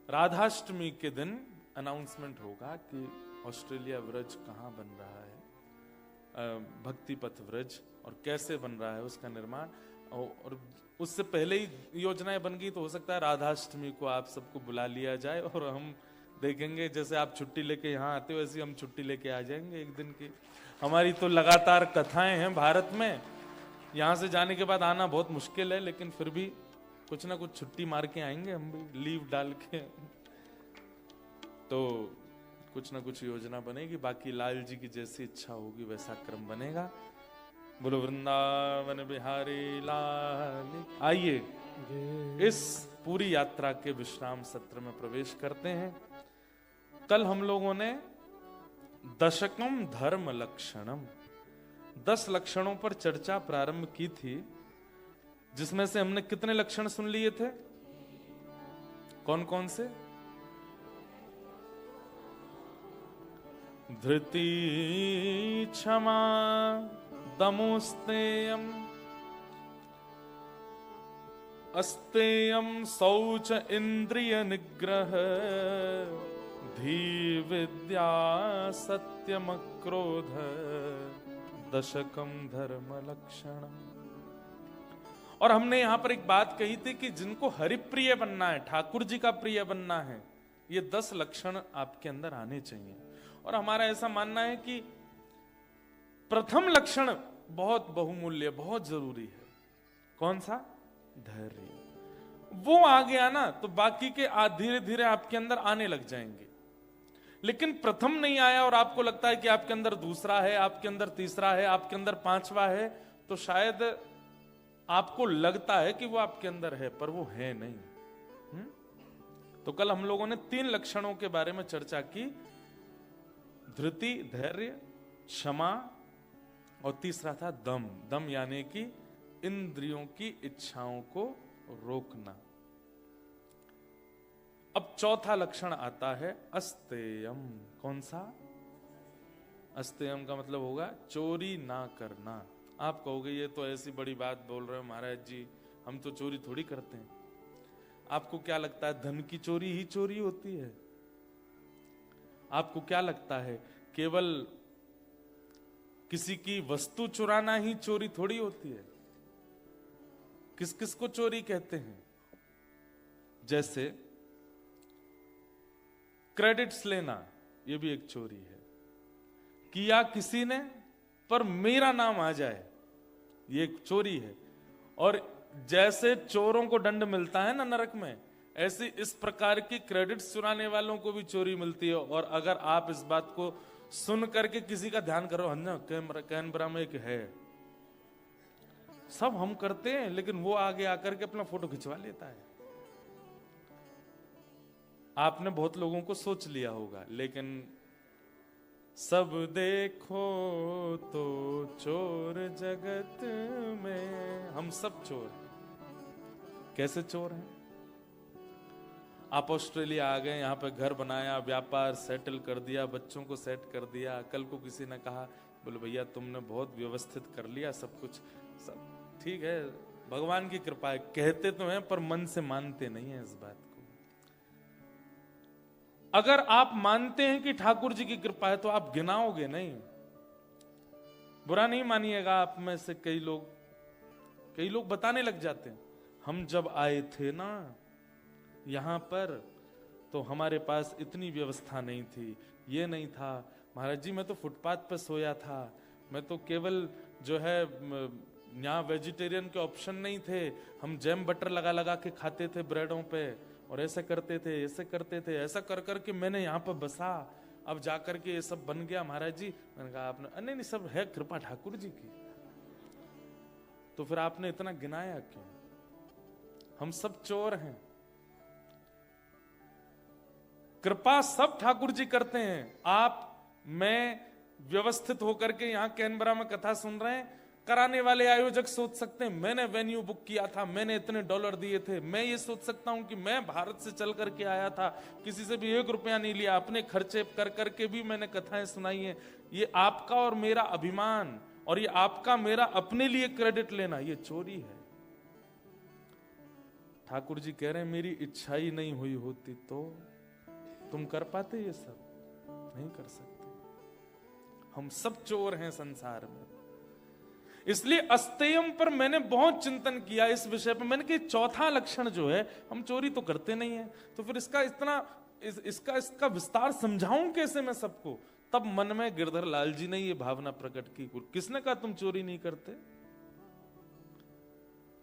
राधाष्टमी के दिन अनाउंसमेंट होगा कि ऑस्ट्रेलिया व्रज कहां बन रहा है, भक्ति पथ व्रज, और कैसे बन रहा है उसका निर्माण। और उससे पहले ही योजनाएं बन गई तो हो सकता है राधाष्टमी को आप सबको बुला लिया जाए, और हम देखेंगे जैसे आप छुट्टी लेके यहाँ आते हो वैसे हम छुट्टी लेके आ जाएंगे एक दिन की। हमारी तो लगातार कथाएं हैं भारत में, यहाँ से जाने के बाद आना बहुत मुश्किल है, लेकिन फिर भी कुछ ना कुछ छुट्टी मार के आएंगे हम भी, लीव डाल के। तो कुछ ना कुछ योजना बनेगी, बाकी लाल जी की जैसी इच्छा होगी वैसा क्रम बनेगा। बोलो वृंदावन बिहारी लाल। आइए इस पूरी यात्रा के विश्राम सत्र में प्रवेश करते हैं। कल हम लोगों ने दशकम धर्म लक्षणम 10 लक्षणों पर चर्चा प्रारंभ की थी, जिसमें से हमने कितने लक्षण सुन लिए थे? कौन कौन से? धृति, क्षमा, दमोस्तेयम, अस्तेयम, शौच, इंद्रिय निग्रह, धी विद्या, सत्यम, क्रोध, दशकम धर्म लक्षणम। और हमने यहां पर एक बात कही थी कि जिनको हरिप्रिय बनना है, ठाकुर जी का प्रिय बनना है, ये 10 लक्षण आपके अंदर आने चाहिए। और हमारा ऐसा मानना है कि प्रथम लक्षण बहुत बहुमूल्य, बहुत जरूरी है। कौन सा? धैर्य। वो आ गया ना तो बाकी के धीरे धीरे आपके अंदर आने लग जाएंगे। लेकिन प्रथम नहीं आया और आपको लगता है कि आपके अंदर दूसरा है, आपके अंदर तीसरा है, आपके अंदर 5वां है, तो शायद आपको लगता है कि वो आपके अंदर है, पर वो है नहीं। तो कल हम लोगों ने 3 लक्षणों के बारे में चर्चा की, धृति, धैर्य, क्षमा, और तीसरा था दम। दम यानी कि इंद्रियों की इच्छाओं को रोकना। अब चौथा लक्षण आता है अस्तेयम। कौन सा? अस्तेयम का मतलब होगा चोरी ना करना। आप कहोगे ये तो ऐसी बड़ी बात बोल रहे हो महाराज जी, हम तो चोरी थोड़ी करते हैं। आपको क्या लगता है धन की चोरी ही चोरी होती है? आपको क्या लगता है केवल किसी की वस्तु चुराना ही चोरी थोड़ी होती है? किस किस को चोरी कहते हैं? जैसे क्रेडिट्स लेना, यह भी एक चोरी है। किया किसी ने पर मेरा नाम आ जाए, ये एक चोरी है। और जैसे चोरों को दंड मिलता है ना नरक में, ऐसी इस प्रकार की क्रेडिट्स चुराने वालों को भी चोरी मिलती है। और अगर आप इस बात को सुन करके किसी का ध्यान करो, हन्ना कैनबरा में एक है, सब हम करते हैं, लेकिन वो आगे आकर के अपना फोटो खिंचवा लेता है। आपने बहुत लोगों को सोच लिया होगा, लेकिन सब देखो तो चोर जगत में, हम सब चोर हैं। कैसे चोर हैं? आप ऑस्ट्रेलिया आ गए, यहाँ पे घर बनाया, व्यापार सेटल कर दिया, बच्चों को सेट कर दिया। कल को किसी ने कहा, बोले भैया तुमने बहुत व्यवस्थित कर लिया सब कुछ, सब ठीक है, भगवान की कृपा है। कहते तो हैं पर मन से मानते नहीं है इस बात को। अगर आप मानते हैं कि ठाकुर जी की कृपा है तो आप गिनाओगे नहीं। बुरा नहीं मानिएगा, आप में से कई लोग बताने लग जाते हैं, हम जब आए थे ना यहां पर तो हमारे पास इतनी व्यवस्था नहीं थी, ये नहीं था महाराज जी, मैं तो फुटपाथ पे सोया था, मैं तो केवल जो है यहाँ वेजिटेरियन के ऑप्शन नहीं थे, हम जैम बटर लगा लगा के खाते थे ब्रेडों पे, और ऐसे करते थे, ऐसे करते थे, ऐसा कर करके मैंने यहाँ पर बसा, अब जाकर के ये सब बन गया महाराज जी। मैंने कहा आपने, नहीं सब है कृपा ठाकुर जी की। तो फिर आपने इतना गिनाया क्यों? हम सब चोर हैं। कृपा सब ठाकुर जी करते हैं। आप मैं व्यवस्थित होकर के यहाँ कैनबरा में कथा सुन रहे हैं, कराने वाले आयोजक सोच सकते हैं मैंने वेन्यू बुक किया था, मैंने इतने डॉलर दिए थे। मैं ये सोच सकता हूं कि मैं भारत से चल करके आया था, किसी से भी 1 रुपया नहीं लिया, अपने खर्चे कर करके भी मैंने कथाएं सुनाई हैं। ये आपका और मेरा अभिमान, और ये आपका मेरा अपने लिए क्रेडिट लेना, ये चोरी है। ठाकुर जी कह रहे हैं मेरी इच्छा ही नहीं हुई होती तो तुम कर पाते? ये सब नहीं कर सकते। हम सब चोर हैं संसार में। इसलिए अस्तेयम पर मैंने बहुत चिंतन किया इस विषय पर। मैंने कहा चौथा लक्षण जो है, हम चोरी तो करते नहीं है, तो फिर इसका विस्तार समझाऊं कैसे मैं सबको? तब मन में गिरधर लाल जी ने ये भावना प्रकट की, किसने कहा तुम चोरी नहीं करते?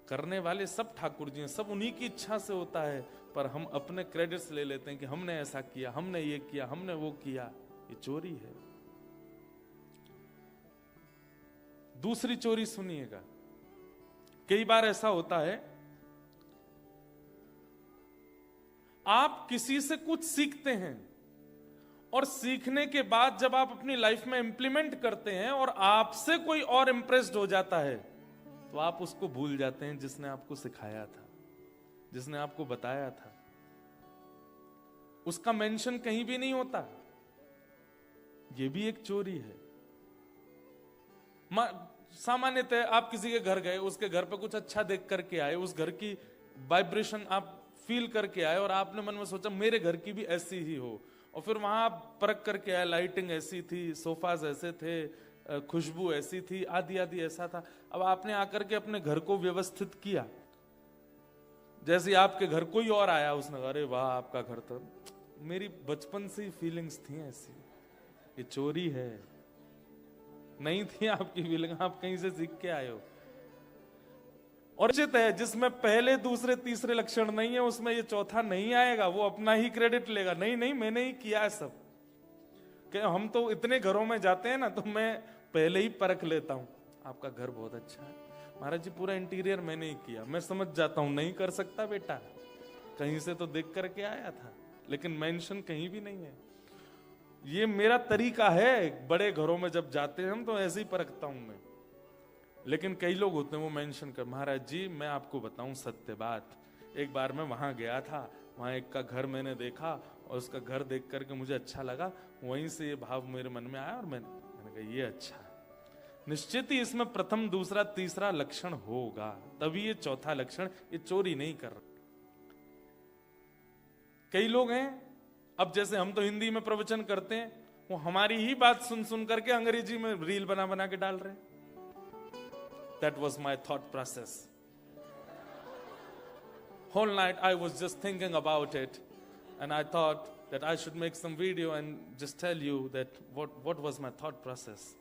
करने वाले सब ठाकुर जी हैं, सब उन्हीं की इच्छा से होता है, पर हम अपने क्रेडिट्स ले लेते हैं कि हमने ऐसा किया, हमने ये किया, हमने वो किया। ये चोरी है। दूसरी चोरी सुनिएगा। कई बार ऐसा होता है, आप किसी से कुछ सीखते हैं और सीखने के बाद जब आप अपनी लाइफ में इंप्लीमेंट करते हैं और आपसे कोई और इंप्रेस्ड हो जाता है, तो आप उसको भूल जाते हैं जिसने आपको सिखाया था, जिसने आपको बताया था। उसका मेंशन कहीं भी नहीं होता। यह भी एक चोरी है। सामान्यतः आप किसी के घर गए, उसके घर पे कुछ अच्छा देख करके आए, उस घर की वाइब्रेशन आप फील करके आए और आपने मन में सोचा मेरे घर की भी ऐसी ही हो, और फिर वहां आप परख करके आए, लाइटिंग ऐसी थी, सोफाज ऐसे थे, खुशबू ऐसी थी, आदि आदि ऐसा था। अब आपने आकर के अपने घर को व्यवस्थित किया। जैसे आपके घर कोई और आया, उसने कहा अरे वाह आपका घर तो, मेरी बचपन से ही फीलिंग्स थी ऐसी। ये चोरी है, नहीं थी आपकी फीलिंग, आप कहीं से सीख के आए हो। और उचित है जिसमें पहले दूसरे तीसरे लक्षण नहीं है, उसमें ये चौथा नहीं आएगा, वो अपना ही क्रेडिट लेगा, नहीं नहीं मैंने ही किया है सब। कि हम तो इतने घरों में जाते हैं ना, तो मैं पहले ही परख लेता हूं, आपका घर बहुत अच्छा है महाराज जी, पूरा इंटीरियर मैंने ही किया, मैं समझ जाता हूं नहीं कर सकता बेटा, कहीं से तो देख करके आया था, लेकिन मेंशन कहीं भी नहीं है। ये मेरा तरीका है, बड़े घरों में जब जाते हैं हम तो ऐसे ही परखता हूं मैं। लेकिन कई लोग होते हैं वो मेंशन कर, महाराज जी मैं आपको बताऊं सत्य बात, एक बार मैं वहां गया था, वहां एक का घर मैंने देखा और उसका घर देख करके मुझे अच्छा लगा, वहीं से ये भाव मेरे मन में आया और मैंने कहा ये अच्छा है। निश्चित ही इसमें प्रथम दूसरा तीसरा लक्षण होगा, तभी ये चौथा लक्षण, ये चोरी नहीं कर रहा। कई लोग हैं, अब जैसे हम तो हिंदी में प्रवचन करते हैं, वो हमारी ही बात सुन सुन करके अंग्रेजी में रील बना बना के डाल रहे हैं। That was my thought process. Whole night I was just thinking about it, and I thought that I should make some video and just tell you that what was my thought process.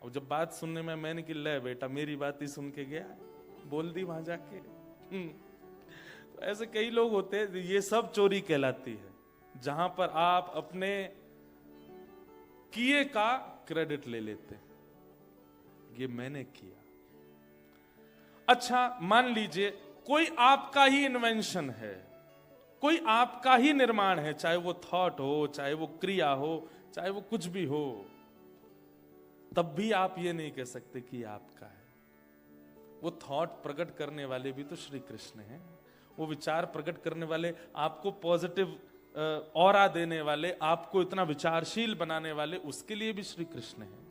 और जब बात सुनने में मैंने कि ले बेटा मेरी बात ही सुन के गया, बोल दी वहां जाके। तो ऐसे कई लोग होते हैं, ये सब चोरी कहलाती है, जहां पर आप अपने किए का क्रेडिट ले लेते हैं, ये मैंने किया। अच्छा मान लीजिए कोई आपका ही इन्वेंशन है, कोई आपका ही निर्माण है, चाहे वो थॉट हो, चाहे वो क्रिया हो, चाहे वो कुछ भी हो, तब भी आप ये नहीं कह सकते कि आपका है। वो थॉट प्रकट करने वाले भी तो श्री कृष्ण हैं, वो विचार प्रकट करने वाले, आपको पॉजिटिव ऑरा देने वाले, आपको इतना विचारशील बनाने वाले, उसके लिए भी श्री कृष्ण हैं।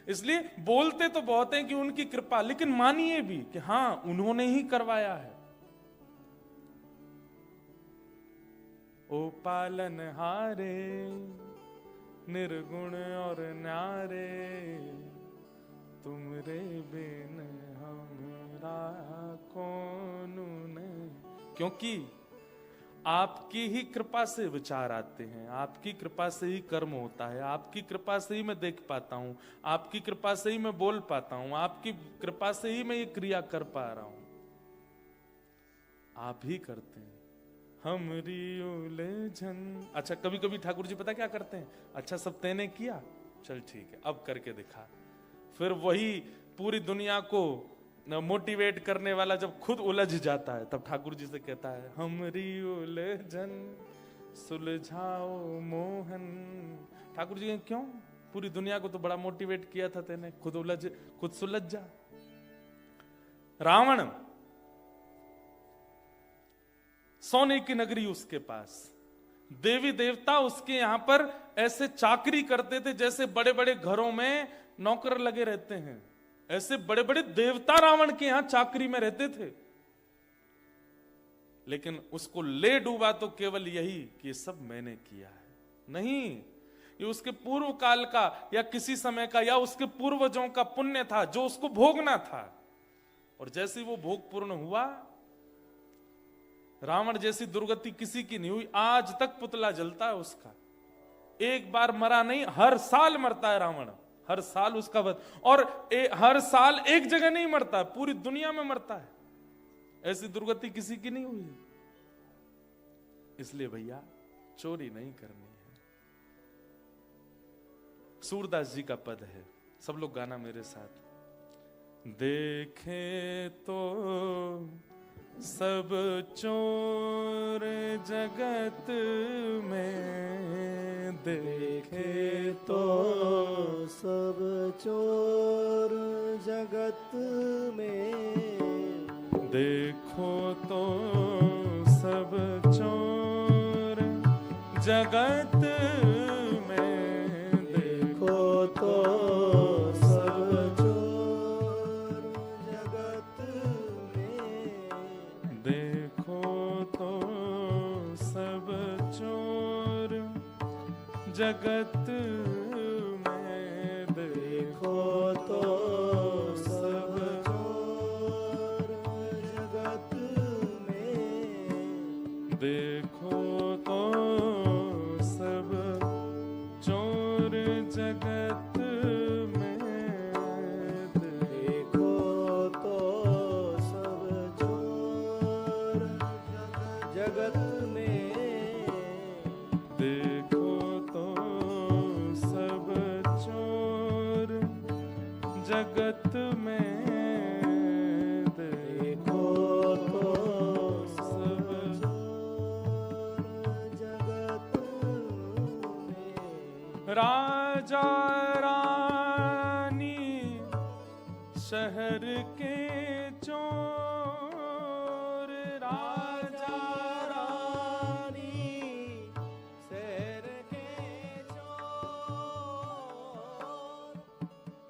इसलिए बोलते तो बहुत हैं कि उनकी कृपा, लेकिन मानिए भी कि हां उन्होंने ही करवाया है। ओ पालन हारे निर्गुण और न्यारे, तुमरे बिन हमरा कौन नहीं। क्योंकि आपकी ही कृपा से विचार आते हैं, आपकी कृपा से ही कर्म होता है, आपकी कृपा से ही मैं देख पाता हूं, आपकी कृपा से ही मैं बोल पाता हूं, आपकी कृपा से ही मैं ये क्रिया कर पा रहा हूं। आप ही करते हैं हमरी उलझन। अच्छा कभी कभी ठाकुर जी पता क्या करते हैं, अच्छा सब तैने किया, चल ठीक है अब करके दिखा। फिर वही पूरी दुनिया को मोटिवेट करने वाला जब खुद उलझ जाता है, तब ठाकुर जी से कहता है हमरी उलझन सुलझाओ मोहन। ठाकुर जी क्यों, पूरी दुनिया को तो बड़ा मोटिवेट किया था तेने, खुद सुलझ जा। रावण, सोने की नगरी उसके पास, देवी देवता उसके यहां पर ऐसे चाकरी करते थे जैसे बड़े बड़े घरों में नौकर लगे रहते हैं, ऐसे बड़े बड़े देवता रावण के यहां चाकरी में रहते थे। लेकिन उसको ले डूबा तो केवल यही कि ये सब मैंने किया है, नहीं, ये उसके पूर्व काल का या किसी समय का या उसके पूर्वजों का पुण्य था जो उसको भोगना था। और जैसे वो भोग पूर्ण हुआ, रावण जैसी दुर्गति किसी की नहीं हुई, आज तक पुतला जलता है उसका, एक बार मरा नहीं, हर साल मरता है रावण, हर साल उसका वध, और हर साल एक जगह नहीं मरता, पूरी दुनिया में मरता है, ऐसी दुर्गति किसी की नहीं हुई। इसलिए भैया चोरी नहीं करनी है। सूरदास जी का पद है, सब लोग गाना मेरे साथ। देखे तो सब चोर जगत में, देखे तो सब चोर जगत में, देखो तो सब चोर जगत में, देखो तो सब चोर जगत में, देखो तो सब चोर जगत में, देखो तो सब चोर जगत में, देखो तो सब चोर जगत में, देखो तो सब चोर जगत में, देखो तो सब चोर जगत में, देखो तो सब चोर जगत में, राजा रानी शहर के चोर, राजा रानी शहर के चोर,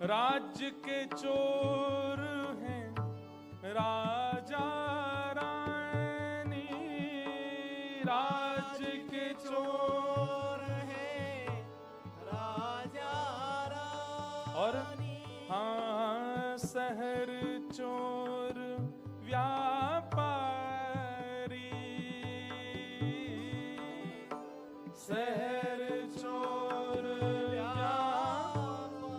राज्य के चोर हैं राजा रानी, राज्य के चोर हैं राजा और रानी, हाँ शहर चोर व्यापारी, शहर चोर व्यापारी।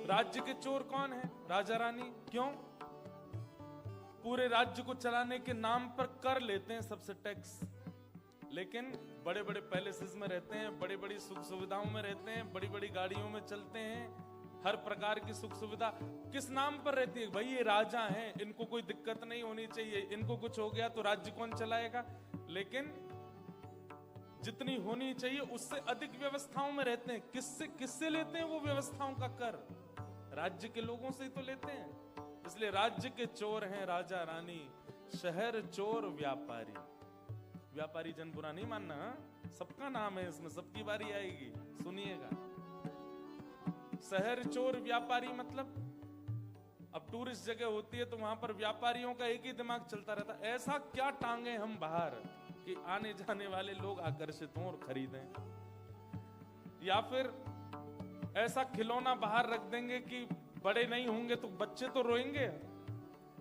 राज्य के चोर कौन है? राजा रानी। क्यों? पूरे राज्य को चलाने के नाम पर कर लेते हैं सबसे टैक्स, लेकिन बड़े बड़े पैलेसेस में रहते हैं, बड़ी बड़ी सुख सुविधाओं में रहते हैं, बड़ी बड़ी गाड़ियों में चलते हैं, हर प्रकार की सुख सुविधा किस नाम पर रहती है? भाई ये राजा हैं, इनको कोई दिक्कत नहीं होनी चाहिए, इनको कुछ हो गया तो राज्य कौन चलाएगा? लेकिन जितनी होनी चाहिए उससे अधिक व्यवस्थाओं में रहते हैं। किससे किससे लेते हैं वो व्यवस्थाओं का कर? राज्य के लोगों से ही तो लेते हैं। इसलिए राज्य के चोर हैं राजा रानी, शहर चोर व्यापारी। व्यापारी जन बुरा नहीं मानना, सबका नाम है इसमें, सबकी बारी आएगी, सुनिएगा। शहर चोर व्यापारी मतलब अब टूरिस्ट जगह होती है तो वहां पर व्यापारियों का एक ही दिमाग चलता रहता है, ऐसा क्या टांगे हम बाहर कि आने जाने वाले लोग आकर्षित हों और खरीदें, या फिर ऐसा खिलौना बाहर रख देंगे कि बड़े नहीं होंगे तो बच्चे तो रोएंगे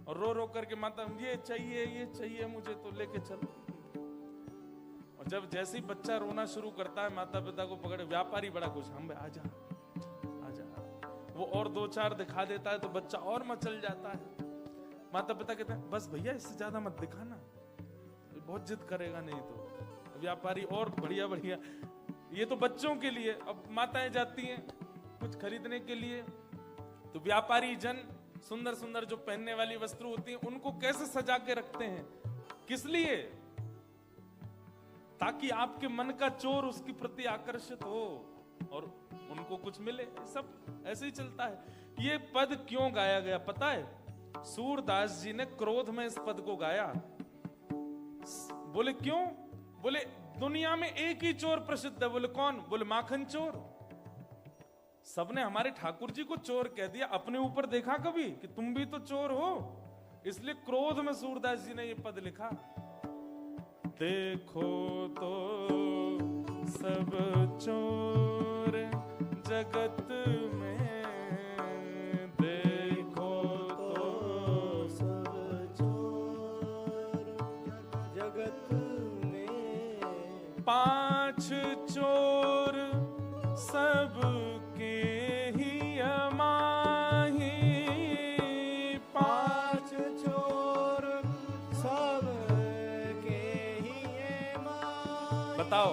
और रो रो करके माता ये चाहिए मुझे तो लेके चलो। और जब जैसे ही बच्चा रोना शुरू करता है माता पिता को पकड़े व्यापारी बड़ा खुश, हम आजा आजा, वो और दो चार दिखा देता है तो बच्चा और मचल जाता है। माता पिता कहते हैं बस भैया इससे ज्यादा मत दिखाना, बहुत जिद करेगा नहीं तो। व्यापारी और बढ़िया बढ़िया, ये तो बच्चों के लिए। अब माताएं जाती हैं कुछ खरीदने के लिए तो व्यापारी जन सुंदर सुंदर जो पहनने वाली वस्त्र होती हैं उनको कैसे सजा के रखते हैं, किस लिए? ताकि आपके मन का चोर उसके प्रति आकर्षित हो और उनको कुछ मिले। सब ऐसे ही चलता है। ये पद क्यों गाया गया पता है? सूरदास जी ने क्रोध में इस पद को गाया। बोले क्यों? बोले दुनिया में एक ही चोर प्रसिद्ध है। बोले कौन? बोले माखन चोर। सबने हमारे ठाकुर जी को चोर कह दिया, अपने ऊपर देखा कभी कि तुम भी तो चोर हो? इसलिए क्रोध में सूरदास जी ने ये पद लिखा। देखो तो सब चोर जगत में, देखो तो सब चोर जगत में, पांच चोर सबके ही अमाही, पांच चोर सबके ही अमाही। बताओ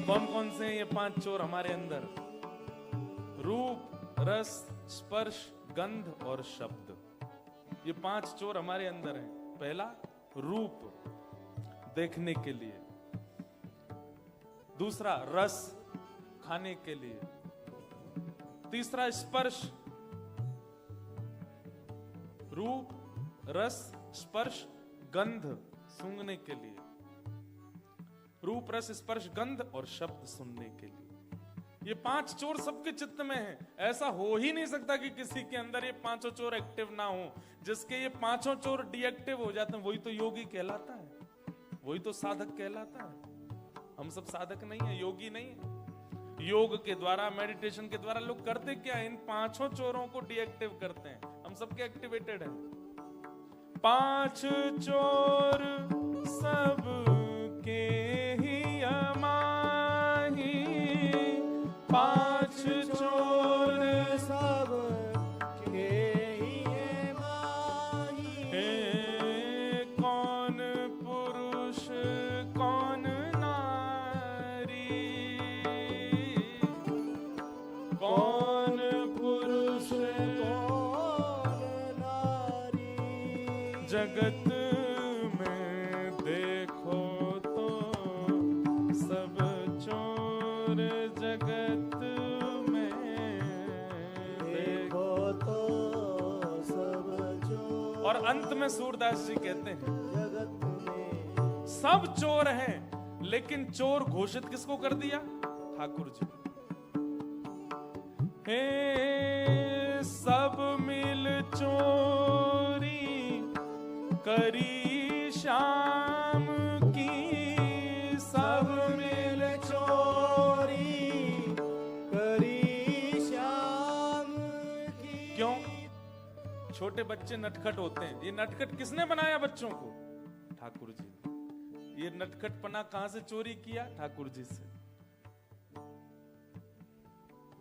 कौन कौन से हैं ये पांच चोर हमारे अंदर? रूप, रस, स्पर्श, गंध और शब्द। ये 5 चोर हमारे अंदर हैं। पहला रूप, देखने के लिए। दूसरा रस, खाने के लिए। तीसरा स्पर्श, रूप, रस, स्पर्श, गंध, सूंघने के लिए। रूप, रस, स्पर्श, गंध और शब्द, सुनने के लिए। ये 5 चोर सबके चित्त में है। ऐसा हो ही नहीं सकता कि किसी के अंदर ये 5 चोर एक्टिव ना हो। जिसके ये 5 चोर डीएक्टिव हो जाते हैं वही तो योगी कहलाता है, वही तो साधक कहलाता है। हम सब साधक नहीं है, योगी नहीं है। योग के द्वारा, मेडिटेशन के द्वारा लोग करते क्या है? इन 5 चोरों को डीएक्टिव करते हैं। हम सबके एक्टिवेटेड हैं। 5 चोर सब के ही अमाही, 5 चोर सब के ही माही। हे कौन पुरुष कौन नारी, कौन पुरुष कौन नारी। जगत में देखो तो सब चोर, जगत में देखो तो सब चोर। और अंत में सूरदास जी कहते हैं जगत में सब चोर हैं, लेकिन चोर घोषित किसको कर दिया? ठाकुर जी। हे सब मिल चोरी करी श्याम की, सब मिल चोरी करी श्याम की। क्यों? छोटे बच्चे नटखट होते हैं। ये नटखट किसने बनाया बच्चों को? ठाकुर जी ने। ये नटखटपना कहां से चोरी किया? ठाकुर जी से।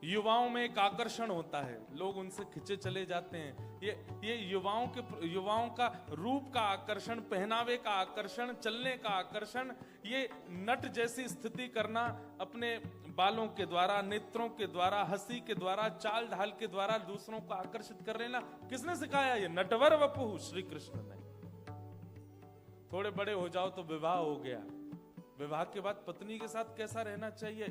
युवाओं में एक आकर्षण होता है, लोग उनसे खिंचे चले जाते हैं। ये युवाओं का रूप का आकर्षण, पहनावे का आकर्षण, चलने का आकर्षण, ये नट जैसी स्थिति करना, अपने बालों के द्वारा, नेत्रों के द्वारा, हंसी के द्वारा, चाल ढाल के द्वारा दूसरों को आकर्षित कर लेना, किसने सिखाया? ये नटवर वपुः श्री कृष्ण ने। थोड़े बड़े हो जाओ तो विवाह हो गया। विवाह के बाद पत्नी के साथ कैसा रहना चाहिए,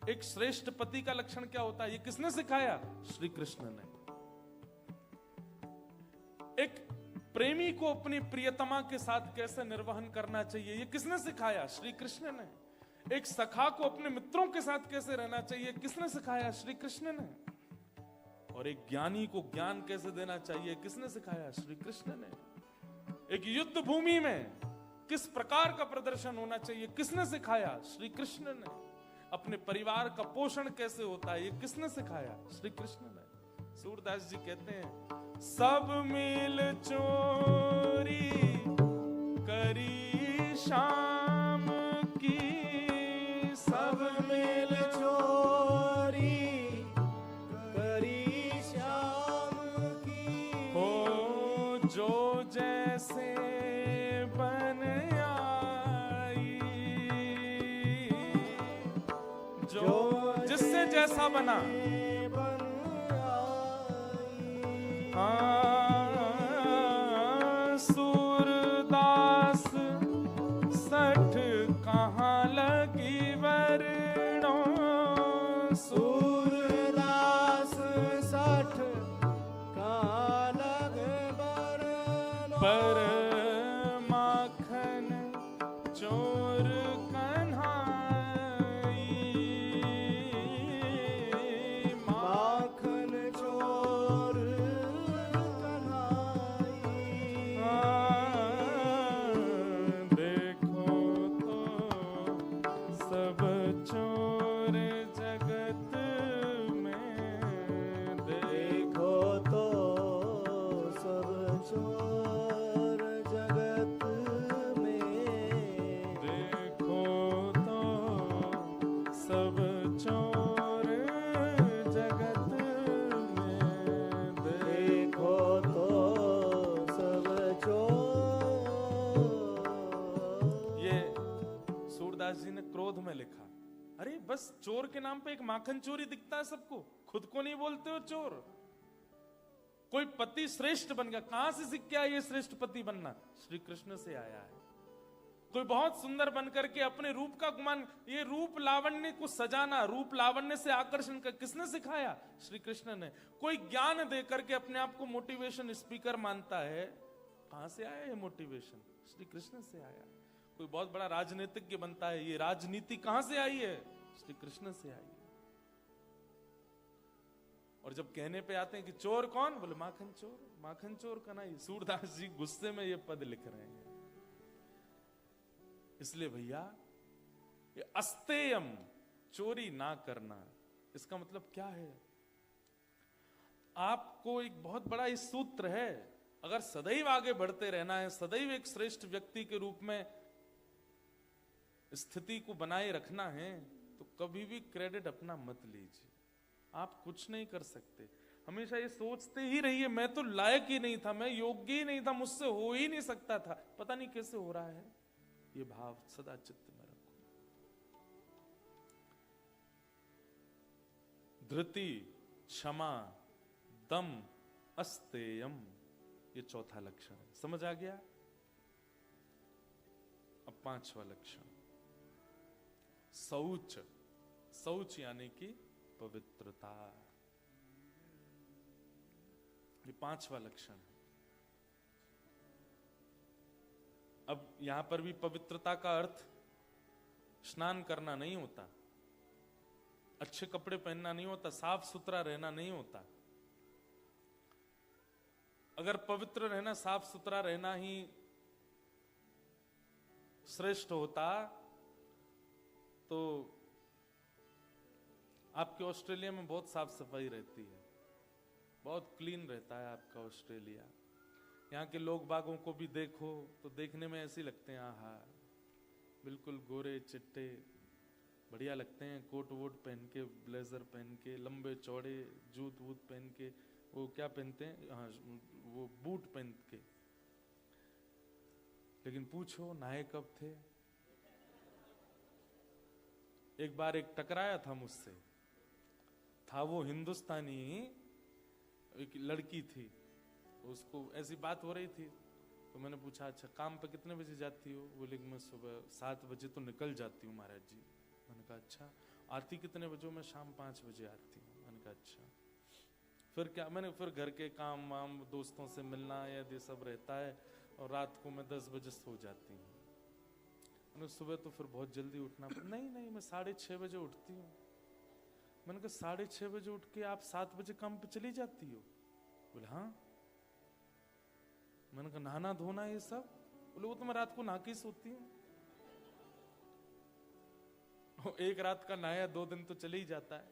एक श्रेष्ठ पति का लक्षण क्या होता है, ये किसने सिखाया? श्री कृष्ण ने। एक प्रेमी को अपनी प्रियतमा के साथ कैसे निर्वहन करना चाहिए, ये किसने सिखाया? श्री कृष्ण ने। एक सखा को अपने मित्रों के साथ कैसे रहना चाहिए, किसने सिखाया? श्री कृष्ण ने। और एक ज्ञानी को ज्ञान कैसे देना चाहिए, किसने सिखाया? श्री कृष्ण ने। एक युद्ध भूमि में किस प्रकार का प्रदर्शन होना चाहिए, किसने सिखाया? श्री कृष्ण ने। अपने परिवार का पोषण कैसे होता है, ये किसने सिखाया? श्री कृष्ण ने। सूरदास जी कहते हैं सब मिल चोरी करी शाम की, सब मिल चोरी करी श्याम की। हो जो जैसे बन आई, जो जिससे जैसा बना। सूरदास सठ कहाँ लगी वरणो, सूरदास सठ कहाँ लगे वरणो। पर माखन चोर कन्हाई, माखन चोर देखो तो सब चोर जगत में, देखो तो सब चोर जगत में। देखो तो सब चोर जगत में, देखो तो सब चोर। ये सूरदास जी ने क्रोध में लिखा। अरे बस चोर के नाम पे एक माखन चोरी दिखता है सबको, खुद को नहीं बोलते हो चोर? कोई पति श्रेष्ठ बन गया, कहां से सीख के आया ये श्रेष्ठ पति बनना? श्री कृष्ण से आया है। कोई बहुत सुंदर बनकर के अपने रूप का गुमान, ये रूप लावण्य को सजाना, रूप लावण्य से आकर्षण का किसने सिखाया? श्री कृष्ण ने। कोई ज्ञान दे करके अपने आप को मोटिवेशन स्पीकर मानता है, कहां से आया ये मोटिवेशन? श्री कृष्ण से आया। कोई बहुत बड़ा राजनीतिज्ञ बनता है, ये राजनीति कहां से आई है? श्री कृष्ण से आई है। और जब कहने पे आते हैं कि चोर कौन? बोले माखन चोर। माखन चोर का नहीं, सूरदास जी गुस्से में ये पद लिख रहे हैं। इसलिए भैया ये अस्तेयम, चोरी ना करना, इसका मतलब क्या है? आपको एक बहुत बड़ा ये सूत्र है, अगर सदैव आगे बढ़ते रहना है, सदैव एक श्रेष्ठ व्यक्ति के रूप में स्थिति को बनाए रखना है, तो कभी भी क्रेडिट अपना मत लीजिए। आप कुछ नहीं कर सकते। हमेशा ये सोचते ही रहिए मैं तो लायक ही नहीं था, मैं योग्य ही नहीं था, मुझसे हो ही नहीं सकता था, पता नहीं कैसे हो रहा है। ये भाव सदा चित्त में रखो। धृति, क्षमा, दम, अस्तेयम, ये चौथा लक्षण है। समझ आ गया? अब पांचवा लक्षण, शौच। शौच यानी कि पवित्रता। ये पांचवा लक्षण है। अब यहां पर भी पवित्रता का अर्थ स्नान करना नहीं होता, अच्छे कपड़े पहनना नहीं होता, साफ सुथरा रहना नहीं होता। अगर पवित्र रहना, साफ सुथरा रहना ही श्रेष्ठ होता तो आपके ऑस्ट्रेलिया में बहुत साफ सफाई रहती है, बहुत क्लीन रहता है आपका ऑस्ट्रेलिया। यहाँ के लोग बागों को भी देखो तो देखने में ऐसे लगते हैं, आहा बिल्कुल गोरे चिट्टे, बढ़िया लगते हैं, कोट वोट पहन के, ब्लेजर पहन के, लंबे चौड़े जूत वूत पहन के, वो क्या पहनते हैं, हाँ वो बूट पहन के। लेकिन पूछो नहाए कब थे? एक बार एक टकराया था मुझसे, था वो हिंदुस्तानी, एक लड़की थी, उसको ऐसी बात हो रही थी तो मैंने पूछा अच्छा काम पे कितने बजे जाती हो? बोले मैं सुबह 7 बजे तो निकल जाती हूँ महाराज जी। मैंने कहा अच्छा, आती कितने बजे? मैं शाम 5 बजे आती हूँ। मैंने कहा अच्छा, फिर क्या? मैंने फिर घर के काम वाम, दोस्तों से मिलना या ये सब रहता है, और रात को मैं 10 बजे सो जाती हूँ। मैंने सुबह तो फिर बहुत जल्दी उठना नहीं नहीं मैं 6:30 बजे उठती हूँ। मैंने कहा 6:30 बजे उठ के आप 7 बजे काम पे चली जाती हो? बोले हाँ। मैंने कहा नहाना धोना ये सब? बोले वो तो मैं रात को नहा के सोती हूँ। एक रात का नहाया 2 दिन तो चले ही जाता है।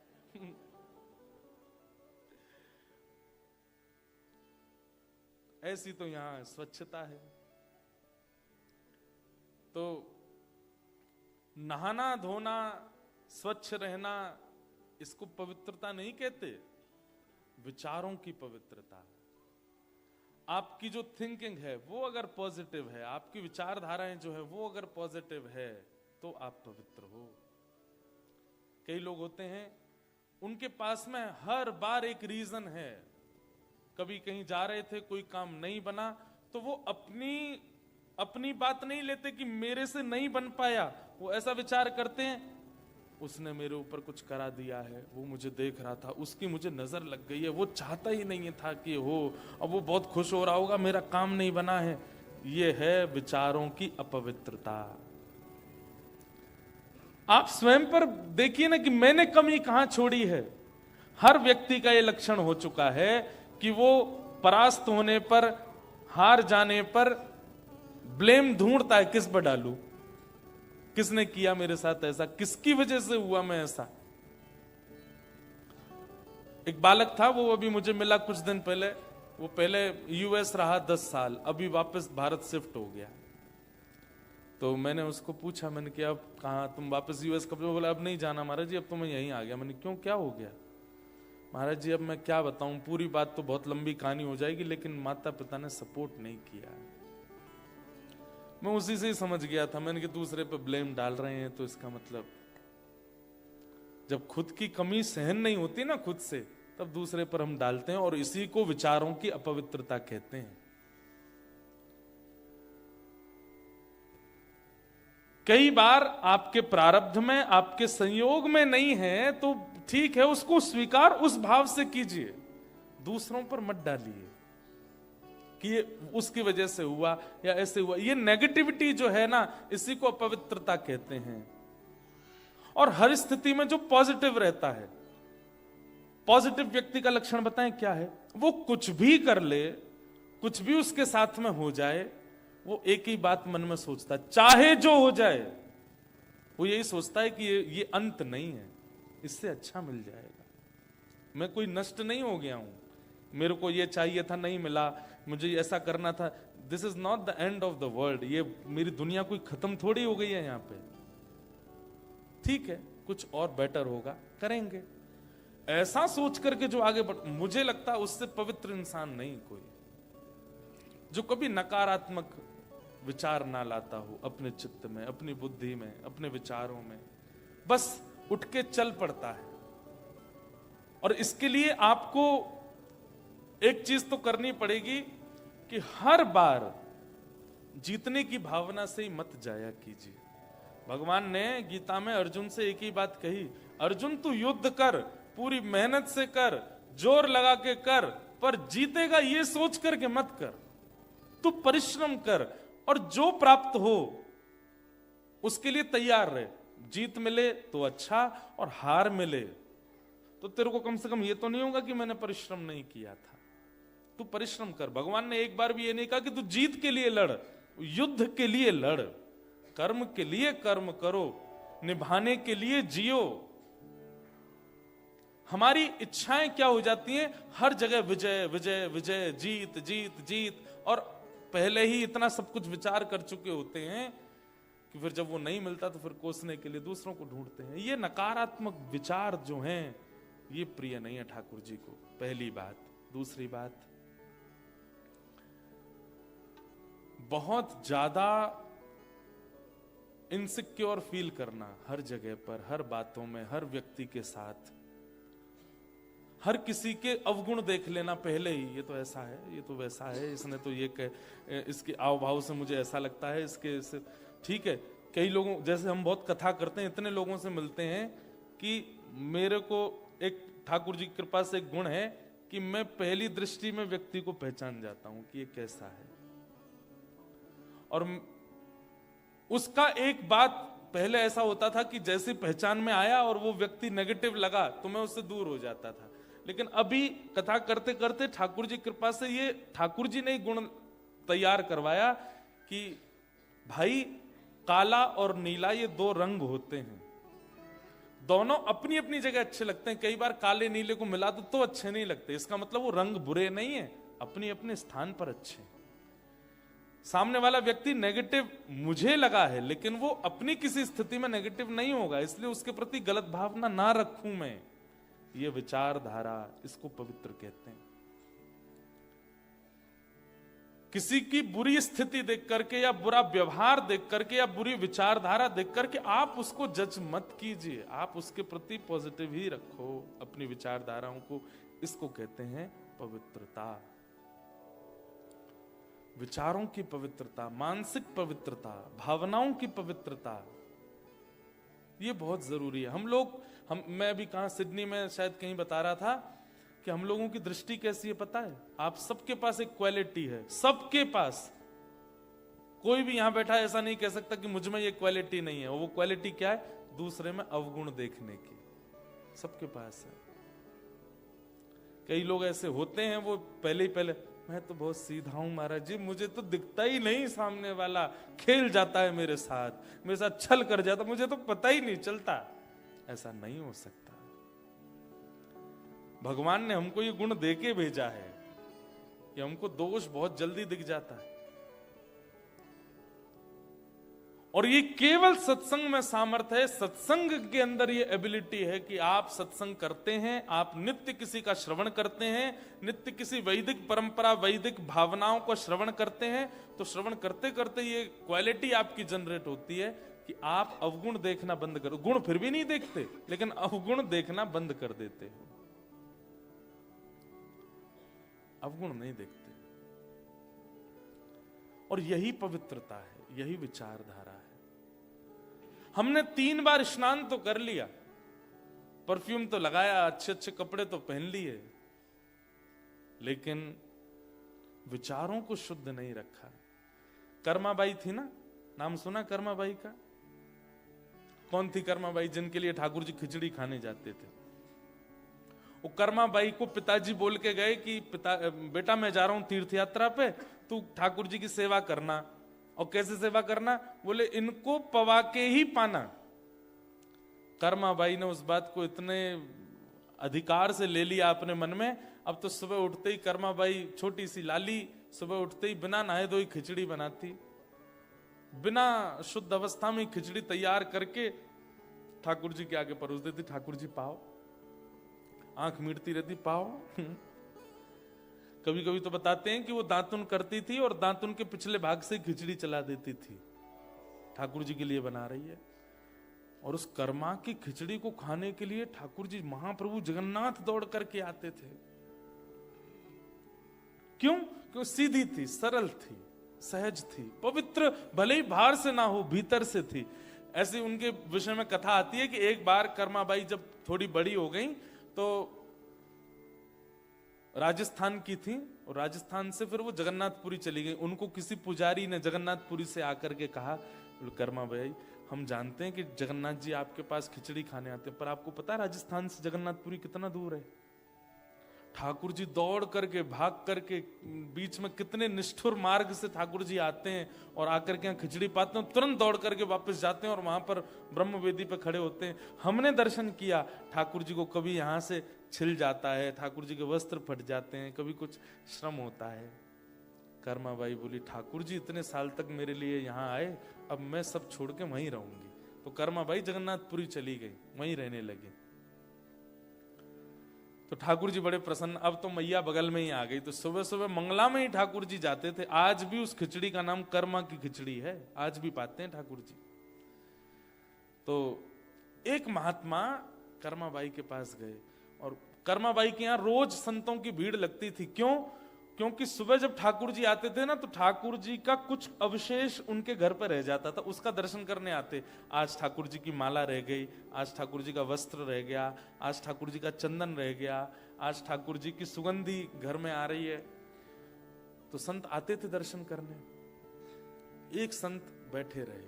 ऐसी तो यहां स्वच्छता है। तो नहाना धोना, स्वच्छ रहना, इसको पवित्रता नहीं कहते, विचारों की पवित्रता। आपकी जो थिंकिंग है वो अगर पॉजिटिव है, आपकी विचारधाराएं जो है वो अगर पॉजिटिव है, तो आप पवित्र हो। कई लोग होते हैं उनके पास में हर बार एक रीजन है, कभी कहीं जा रहे थे कोई काम नहीं बना तो वो अपनी बात नहीं लेते कि मेरे से नहीं बन पाया, वो ऐसा विचार करते हैं उसने मेरे ऊपर कुछ करा दिया है, वो मुझे देख रहा था, उसकी मुझे नजर लग गई है, वो चाहता ही नहीं था कि हो, अब वो बहुत खुश हो रहा होगा मेरा काम नहीं बना है। ये है विचारों की अपवित्रता। आप स्वयं पर देखिए ना कि मैंने कमी कहां छोड़ी है। हर व्यक्ति का ये लक्षण हो चुका है कि वो परास्त होने पर, हार जाने पर ब्लेम ढूंढता है, किस पर डालूं, किसने किया मेरे साथ ऐसा, किसकी वजह से हुआ मैं ऐसा। एक बालक था, वो अभी मुझे मिला कुछ दिन पहले, वो पहले यूएस रहा 10 साल, अभी वापस भारत शिफ्ट हो गया। तो मैंने उसको पूछा, मैंने कि अब कहाँ तुम वापस यूएस कब? बोला अब नहीं जाना महाराज जी, अब तो मैं यहीं आ गया। मैंने क्यों, क्या हो गया? महाराज जी अब मैं क्या बताऊं, पूरी बात तो बहुत लंबी कहानी हो जाएगी, लेकिन माता पिता ने सपोर्ट नहीं किया। मैं उसी से ही समझ गया था, मैंने कि दूसरे पे ब्लेम डाल रहे हैं तो इसका मतलब जब खुद की कमी सहन नहीं होती ना खुद से, तब दूसरे पर हम डालते हैं, और इसी को विचारों की अपवित्रता कहते हैं। कई बार आपके प्रारब्ध में, आपके संयोग में नहीं है तो ठीक है, उसको स्वीकार उस भाव से कीजिए, दूसरों पर मत डालिए कि ये उसकी वजह से हुआ या ऐसे हुआ। ये नेगेटिविटी जो है ना, इसी को अपवित्रता कहते हैं। और हर स्थिति में जो पॉजिटिव रहता है, पॉजिटिव व्यक्ति का लक्षण बताएं क्या है? वो कुछ भी कर ले, कुछ भी उसके साथ में हो जाए, वो एक ही बात मन में सोचता है, चाहे जो हो जाए, वो यही सोचता है कि ये अंत नहीं है, इससे अच्छा मिल जाएगा, मैं कोई नष्ट नहीं हो गया हूं, मेरे को ये चाहिए था नहीं मिला, मुझे ऐसा करना था, this is not the end of the world, ये मेरी दुनिया कोई खत्म थोड़ी हो गई है यहां पे, ठीक है कुछ और बेटर होगा, करेंगे, ऐसा सोच करके जो आगे बढ़, मुझे लगता है उससे पवित्र इंसान नहीं कोई, जो कभी नकारात्मक विचार ना लाता हो अपने चित्त में, अपनी बुद्धि में, अपने विचारों में, बस उठ के चल पड़ता है। और इसके लिए आपको एक चीज तो करनी पड़ेगी कि हर बार जीतने की भावना से ही मत जाया कीजिए। भगवान ने गीता में अर्जुन से एक ही बात कही, अर्जुन तू युद्ध कर, पूरी मेहनत से कर, जोर लगा के कर, पर जीतेगा ये सोच करके मत कर, तू परिश्रम कर और जो प्राप्त हो उसके लिए तैयार रहे, जीत मिले तो अच्छा और हार मिले तो तेरे को कम से कम ये तो नहीं होगा कि मैंने परिश्रम नहीं किया था, तू परिश्रम कर। भगवान ने एक बार भी ये नहीं कहा कि तू जीत के लिए लड़, युद्ध के लिए लड़, कर्म के लिए कर्म करो, निभाने के लिए जियो। हमारी इच्छाएं क्या हो जाती हैं, हर जगह विजय विजय विजय, जीत जीत जीत, और पहले ही इतना सब कुछ विचार कर चुके होते हैं कि फिर जब वो नहीं मिलता तो फिर कोसने के लिए दूसरों को ढूंढते हैं। ये नकारात्मक विचार जो हैं ये प्रिय नहीं है ठाकुर जी को, पहली बात। दूसरी बात, बहुत ज्यादा इनसिक्योर फील करना हर जगह पर, हर बातों में, हर व्यक्ति के साथ, हर किसी के अवगुण देख लेना पहले ही, ये तो ऐसा है, ये तो वैसा है, इसने तो ये इसके आव भाव से मुझे ऐसा लगता है, इसके ठीक है। कई लोगों, जैसे हम बहुत कथा करते हैं, इतने लोगों से मिलते हैं कि मेरे को एक ठाकुर जी की कृपा से एक गुण है कि मैं पहली दृष्टि में व्यक्ति को पहचान जाता हूं कि ये कैसा है। और उसका एक बात पहले ऐसा होता था कि जैसे पहचान में आया और वो व्यक्ति नेगेटिव लगा तो मैं उससे दूर हो जाता था, लेकिन अभी कथा करते करते ठाकुर जी कृपा से ये ठाकुर जी ने ही गुण तैयार करवाया कि भाई काला और नीला ये दो रंग होते हैं, दोनों अपनी अपनी जगह अच्छे लगते हैं। कई बार काले नीले को मिला तो अच्छे नहीं लगते, इसका मतलब वो रंग बुरे नहीं है, अपने अपने स्थान पर अच्छे। सामने वाला व्यक्ति नेगेटिव मुझे लगा है, लेकिन वो अपनी किसी स्थिति में नेगेटिव नहीं होगा, इसलिए उसके प्रति गलत भावना ना रखूं मैं। ये विचारधारा, इसको पवित्र कहते हैं। किसी की बुरी स्थिति देख करके या बुरा व्यवहार देख करके या बुरी विचारधारा देख करके आप उसको जज मत कीजिए, आप उसके प्रति पॉजिटिव ही रखो अपनी विचारधाराओं को। इसको कहते हैं पवित्रता, विचारों की पवित्रता, मानसिक पवित्रता, भावनाओं की पवित्रता, ये बहुत जरूरी है। मैं भी कहां, सिडनी में शायद कहीं बता रहा था कि हम लोगों की दृष्टि कैसी है पता है? आप सबके पास एक क्वालिटी है, सबके पास। कोई भी यहां बैठा ऐसा नहीं कह सकता कि मुझ में ये क्वालिटी नहीं है। वो क्वालिटी क्या है? दूसरे में अवगुण देखने की, सबके पास है। कई लोग ऐसे होते हैं, वो पहले मैं तो बहुत सीधा हूं महाराज जी, मुझे तो दिखता ही नहीं सामने वाला, खेल जाता है मेरे साथ छल कर जाता, मुझे तो पता ही नहीं चलता। ऐसा नहीं हो सकता। भगवान ने हमको ये गुण देके भेजा है कि हमको दोष बहुत जल्दी दिख जाता है, और ये केवल सत्संग में सामर्थ्य है। सत्संग के अंदर ये एबिलिटी है कि आप सत्संग करते हैं, आप नित्य किसी का श्रवण करते हैं, नित्य किसी वैदिक परंपरा, वैदिक भावनाओं को श्रवण करते हैं, तो श्रवण करते करते ये क्वालिटी आपकी जनरेट होती है कि आप अवगुण देखना बंद करो। गुण फिर भी नहीं देखते, लेकिन अवगुण देखना बंद कर देते हो। अवगुण नहीं देखते। और यही पवित्रता है, यही विचारधारा है। हमने 3 बार स्नान तो कर लिया, परफ्यूम तो लगाया, अच्छे अच्छे कपड़े तो पहन लिए, लेकिन विचारों को शुद्ध नहीं रखा। कर्माबाई थी ना, नाम सुना कर्माबाई का? कौन थी कर्माबाई जिनके लिए ठाकुर जी खिचड़ी खाने जाते थे? वो कर्माबाई को पिताजी बोल के गए कि बेटा मैं जा रहा हूं तीर्थ यात्रा पे, तू ठाकुर जी की सेवा करना। और कैसे सेवा करना? बोले इनको पवा के ही पाना। कर्माबाई ने उस बात को इतने अधिकार से ले लिया अपने मन में। अब तो सुबह उठते ही कर्माबाई, छोटी सी लाली, सुबह उठते ही बिना नहाए धोए खिचड़ी बनाती, बिना शुद्ध अवस्था में खिचड़ी तैयार करके ठाकुर जी के आगे परोस देती। ठाकुर जी पाओ, आंख मीटती रहती, पाओ। कभी कभी तो बताते हैं कि वो दातुन करती थी और दातुन के पिछले भाग से खिचड़ी चला देती थी, ठाकुर जी के लिए बना रही है। और उस कर्मा की खिचड़ी को खाने के लिए ठाकुर जी महाप्रभु जगन्नाथ दौड़ करके आते थे। क्यों? क्यों? सीधी थी, सरल थी, सहज थी, पवित्र, भले ही बाहर से ना हो भीतर से थी। ऐसी उनके विषय में कथा आती है कि एक बार कर्माबाई जब थोड़ी बड़ी हो गई तो राजस्थान की थी, और राजस्थान से फिर वो जगन्नाथपुरी चली गई। उनको किसी पुजारी ने जगन्नाथपुरी से आकर के कहा, कर्माबाई हम जानते हैं कि जगन्नाथ जी आपके पास खिचड़ी खाने आते हैं, पर आपको पता है राजस्थान से जगन्नाथपुरी कितना दूर है? ठाकुर जी दौड़ करके, भाग करके, बीच में कितने निष्ठुर मार्ग से ठाकुर जी आते हैं और आकर के यहाँ खिचड़ी पाते हैं, तुरंत दौड़ करके वापस जाते हैं और वहां पर ब्रह्म वेदी पे खड़े होते हैं। हमने दर्शन किया, ठाकुर जी को कभी यहाँ से छिल जाता है, ठाकुर जी के वस्त्र फट जाते हैं, कभी कुछ श्रम होता है। कर्माबाई बोली, ठाकुर जी इतने साल तक मेरे लिए यहाँ आए, अब मैं सब छोड़ के वहीं रहूंगी। तो कर्माबाई जगन्नाथपुरी चली गई, वहीं रहने लगी। तो ठाकुर जी बड़े प्रसन्न, अब तो मैया बगल में ही आ गई। तो सुबह सुबह मंगला में ही ठाकुर जी जाते थे। आज भी उस खिचड़ी का नाम कर्मा की खिचड़ी है, आज भी पाते हैं ठाकुर जी। तो एक महात्मा कर्माबाई के पास गए, और कर्माबाई के यहाँ रोज संतों की भीड़ लगती थी। क्यों? क्योंकि सुबह जब ठाकुर जी आते थे ना, तो ठाकुर जी का कुछ अवशेष उनके घर पर रह जाता था, उसका दर्शन करने आते। आज ठाकुर जी की माला रह गई, आज ठाकुर जी का वस्त्र रह गया, आज ठाकुर जी का चंदन रह गया, आज ठाकुर जी की सुगंधी घर में आ रही है। तो संत आते थे दर्शन करने। एक संत बैठे रहे।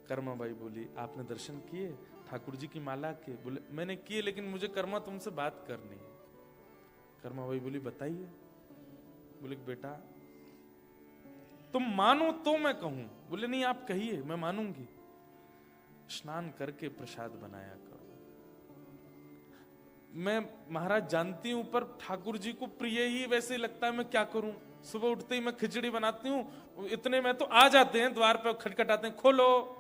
कर्माबाई बोली, आपने दर्शन किए ठाकुर जी की माला के? बोले मैंने किए, लेकिन मुझे कर्मा तुमसे बात करनी है। कर्माबाई बोली, बताइए। बोले बेटा तुम मानो तो मैं कहूं। बोले नहीं, आप कहिए, मैं मानूंगी। स्नान करके प्रसाद बनाया करो। मैं महाराज जानती हूं, पर ठाकुर जी को प्रिय ही वैसे लगता है, मैं क्या करूं? सुबह उठते ही मैं खिचड़ी बनाती हूं, इतने में तो आ जाते हैं, द्वार पे खटखटाते हैं, खोलो,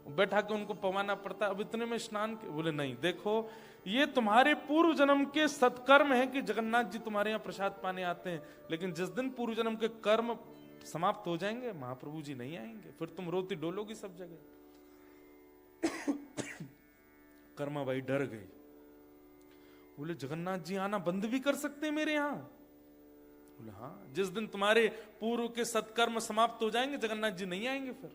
बैठा के उनको पवाना पड़ता है। अब इतने में स्नान के? बोले नहीं, देखो ये तुम्हारे पूर्व जन्म के सत्कर्म है कि जगन्नाथ जी तुम्हारे यहाँ प्रसाद पाने आते हैं, लेकिन जिस दिन पूर्व जन्म के कर्म समाप्त हो जाएंगे, महाप्रभु जी नहीं आएंगे, फिर तुम रोती डोलोगी सब जगह। कर्माबाई डर गई। बोले जगन्नाथ जी आना बंद भी कर सकते हैं मेरे यहाँ? बोले हाँ, जिस दिन तुम्हारे पूर्व के सत्कर्म समाप्त हो जाएंगे जगन्नाथ जी नहीं आएंगे फिर।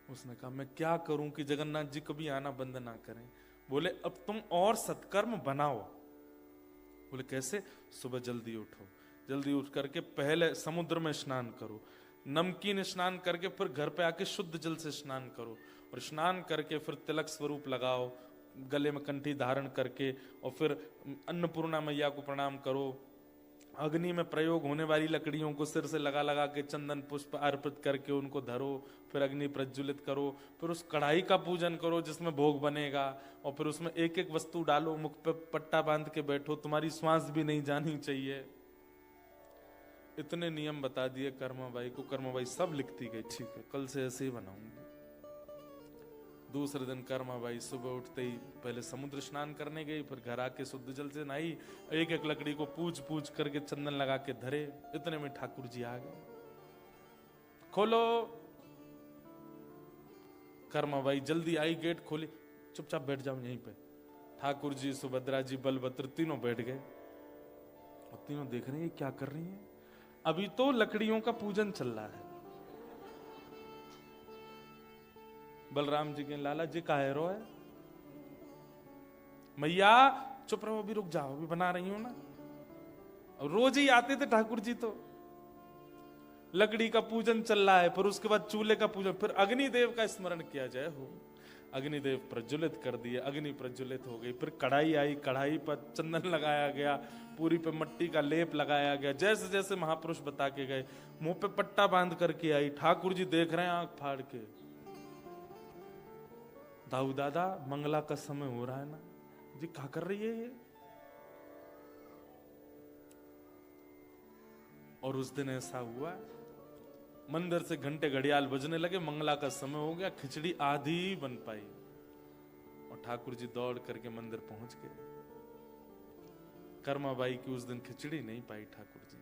उसने कहा मैं क्या करूं कि जगन्नाथ जी कभी आना बंद ना करें? बोले अब तुम और सत्कर्म बनाओ। बोले कैसे? सुबह जल्दी उठो, जल्दी उठ करके पहले समुद्र में स्नान करो, नमकीन स्नान करके फिर घर पे आके शुद्ध जल से स्नान करो, और स्नान करके फिर तिलक स्वरूप लगाओ, गले में कंठी धारण करके, और फिर अन्नपूर्णा मैया को प्रणाम करो, अग्नि में प्रयोग होने वाली लकड़ियों को सिर से लगा लगा के चंदन पुष्प अर्पित करके उनको धरो, फिर अग्नि प्रज्वलित करो, फिर उस कढ़ाई का पूजन करो जिसमें भोग बनेगा, और फिर उसमें एक एक वस्तु डालो, मुख पे पट्टा बांध के बैठो, तुम्हारी श्वास भी नहीं जानी चाहिए। इतने नियम बता दिए कर्माबाई को। कर्माबाई सब लिखती गई, ठीक है कल से ऐसे ही बनाऊंगी। दूसरे दिन कर्माबाई सुबह उठते ही पहले समुद्र स्नान करने गई, फिर घर आके शुद्ध जल से नहाई, एक एक लकड़ी को पूज पूज करके चंदन लगा के धरे। इतने में ठाकुर जी आ गए। खोलो, कर्माबाई जल्दी आई, गेट खोली, चुपचाप बैठ जाओ यहीं पे। ठाकुर जी, सुभद्रा जी, बलभद्र तीनों बैठ गए और तीनों देख रहे हैं क्या कर रही हैं। अभी तो लकड़ियों का पूजन चल रहा है। बलराम जी के लाला जी काहे रो है? मैया चुप रहो, अभी रुक जाओ, अभी बना रही हूं ना। और रोज ही आते थे ठाकुर जी, तो लकड़ी का पूजन चल रहा है, फिर उसके बाद चूल्हे का पूजन, फिर अग्निदेव का स्मरण किया जाए हो। अग्निदेव प्रज्वलित कर दिए, अग्नि प्रज्वलित हो गई। फिर कढ़ाई आई, कढ़ाई पर चंदन लगाया गया, पूरी पे मट्टी का लेप लगाया गया, जैसे जैसे महापुरुष बता के गए। मुंह पे पट्टा बांध करके आई। ठाकुर जी देख रहे हैं आंख फाड़ के। दाऊ दादा मंगला का समय हो रहा है ना जी, क्या कर रही है ये? और उस दिन ऐसा हुआ, मंदिर से घंटे घड़ियाल बजने लगे, मंगला का समय हो गया, खिचड़ी आधी बन पाई और ठाकुर जी दौड़ करके मंदिर पहुंच गए। कर्माबाई की उस दिन खिचड़ी नहीं पाई ठाकुर जी।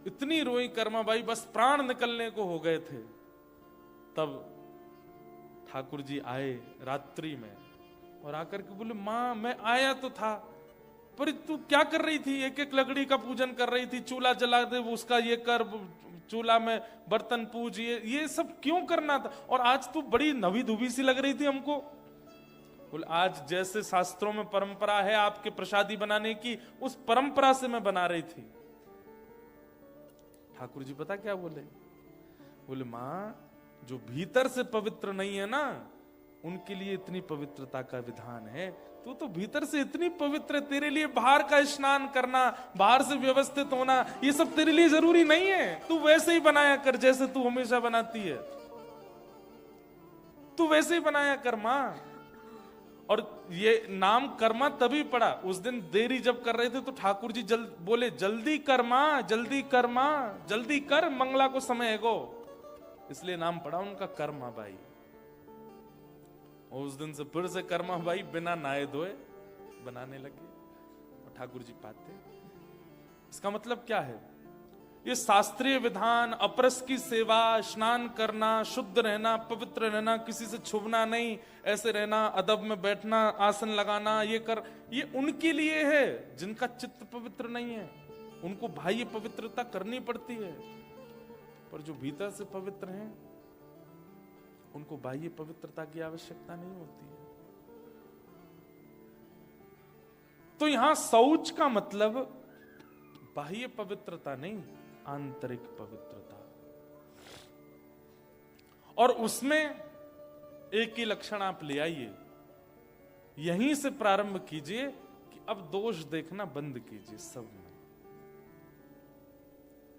इतनी रोई कर्माबाई, बस प्राण निकलने को हो गए थे। तब ठाकुर जी आए रात्रि में और आकर के बोले, मां मैं आया तो था, पर तू क्या कर रही थी? एक एक लकड़ी का पूजन कर रही थी, चूल्हा जला दे, उसका ये कर, चूल्हा में बर्तन पूज, ये सब क्यों करना था? और आज तू बड़ी नवी धुबी सी लग रही थी हमको। बोले, आज जैसे शास्त्रों में परंपरा है आपके प्रसादी बनाने की, उस परंपरा से मैं बना रही थी। ठाकुर जी पता क्या बोले? बोले, मां जो भीतर से पवित्र नहीं है ना, उनके लिए इतनी पवित्रता का विधान है। तू तो भीतर से इतनी पवित्र है, तेरे लिए बाहर का स्नान करना, बाहर से व्यवस्थित होना, ये सब तेरे लिए जरूरी नहीं है। तू वैसे ही बनाया कर जैसे तू हमेशा बनाती है, तू वैसे ही बनाया कर मां। और ये नाम कर्मा तभी पड़ा, उस दिन देरी जब कर रहे थे तो ठाकुर जी बोले, जल्दी कर मां, जल्दी कर मां, जल्दी कर, मंगला को समय है गो। इसलिए नाम पड़ा उनका कर्माबाई। और उस दिन से फिर से कर्माबाई बिना नहाए धोए बनाने लगे और ठाकुर जी पाते। इसका मतलब क्या है? ये शास्त्रीय विधान, अपरस की सेवा, स्नान करना, शुद्ध रहना, पवित्र रहना, किसी से छुपना नहीं, ऐसे रहना, अदब में बैठना, आसन लगाना, ये उनके लिए है जिनका चित्त पवित्र नहीं है। उनको बाह्य पवित्रता करनी पड़ती है, पर जो भीतर से पवित्र हैं उनको बाह्य पवित्रता की आवश्यकता नहीं होती है। तो यहां शौच का मतलब बाह्य पवित्रता नहीं, आंतरिक पवित्रता। और उसमें एक ही लक्षण आप ले आइए, यहीं से प्रारंभ कीजिए कि अब दोष देखना बंद कीजिए सब में।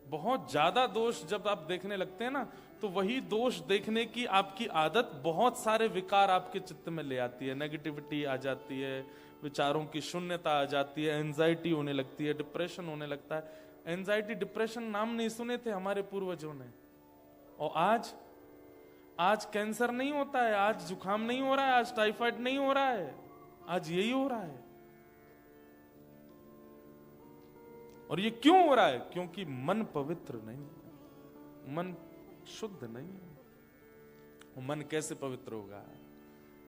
बहुत ज्यादा दोष जब आप देखने लगते हैं ना, तो वही दोष देखने की आपकी आदत बहुत सारे विकार आपके चित्त में ले आती है। नेगेटिविटी आ जाती है, विचारों की शून्यता आ जाती है, एंजाइटी होने लगती है, डिप्रेशन होने लगता है। एंजाइटी डिप्रेशन नाम नहीं सुने थे हमारे पूर्वजों ने। और आज कैंसर नहीं होता है, आज जुकाम नहीं हो रहा है, आज टाइफाइड नहीं हो रहा है, आज यही हो रहा है। और ये क्यों हो रहा है? क्योंकि मन पवित्र नहीं है, मन शुद्ध नहीं है। मन कैसे पवित्र होगा?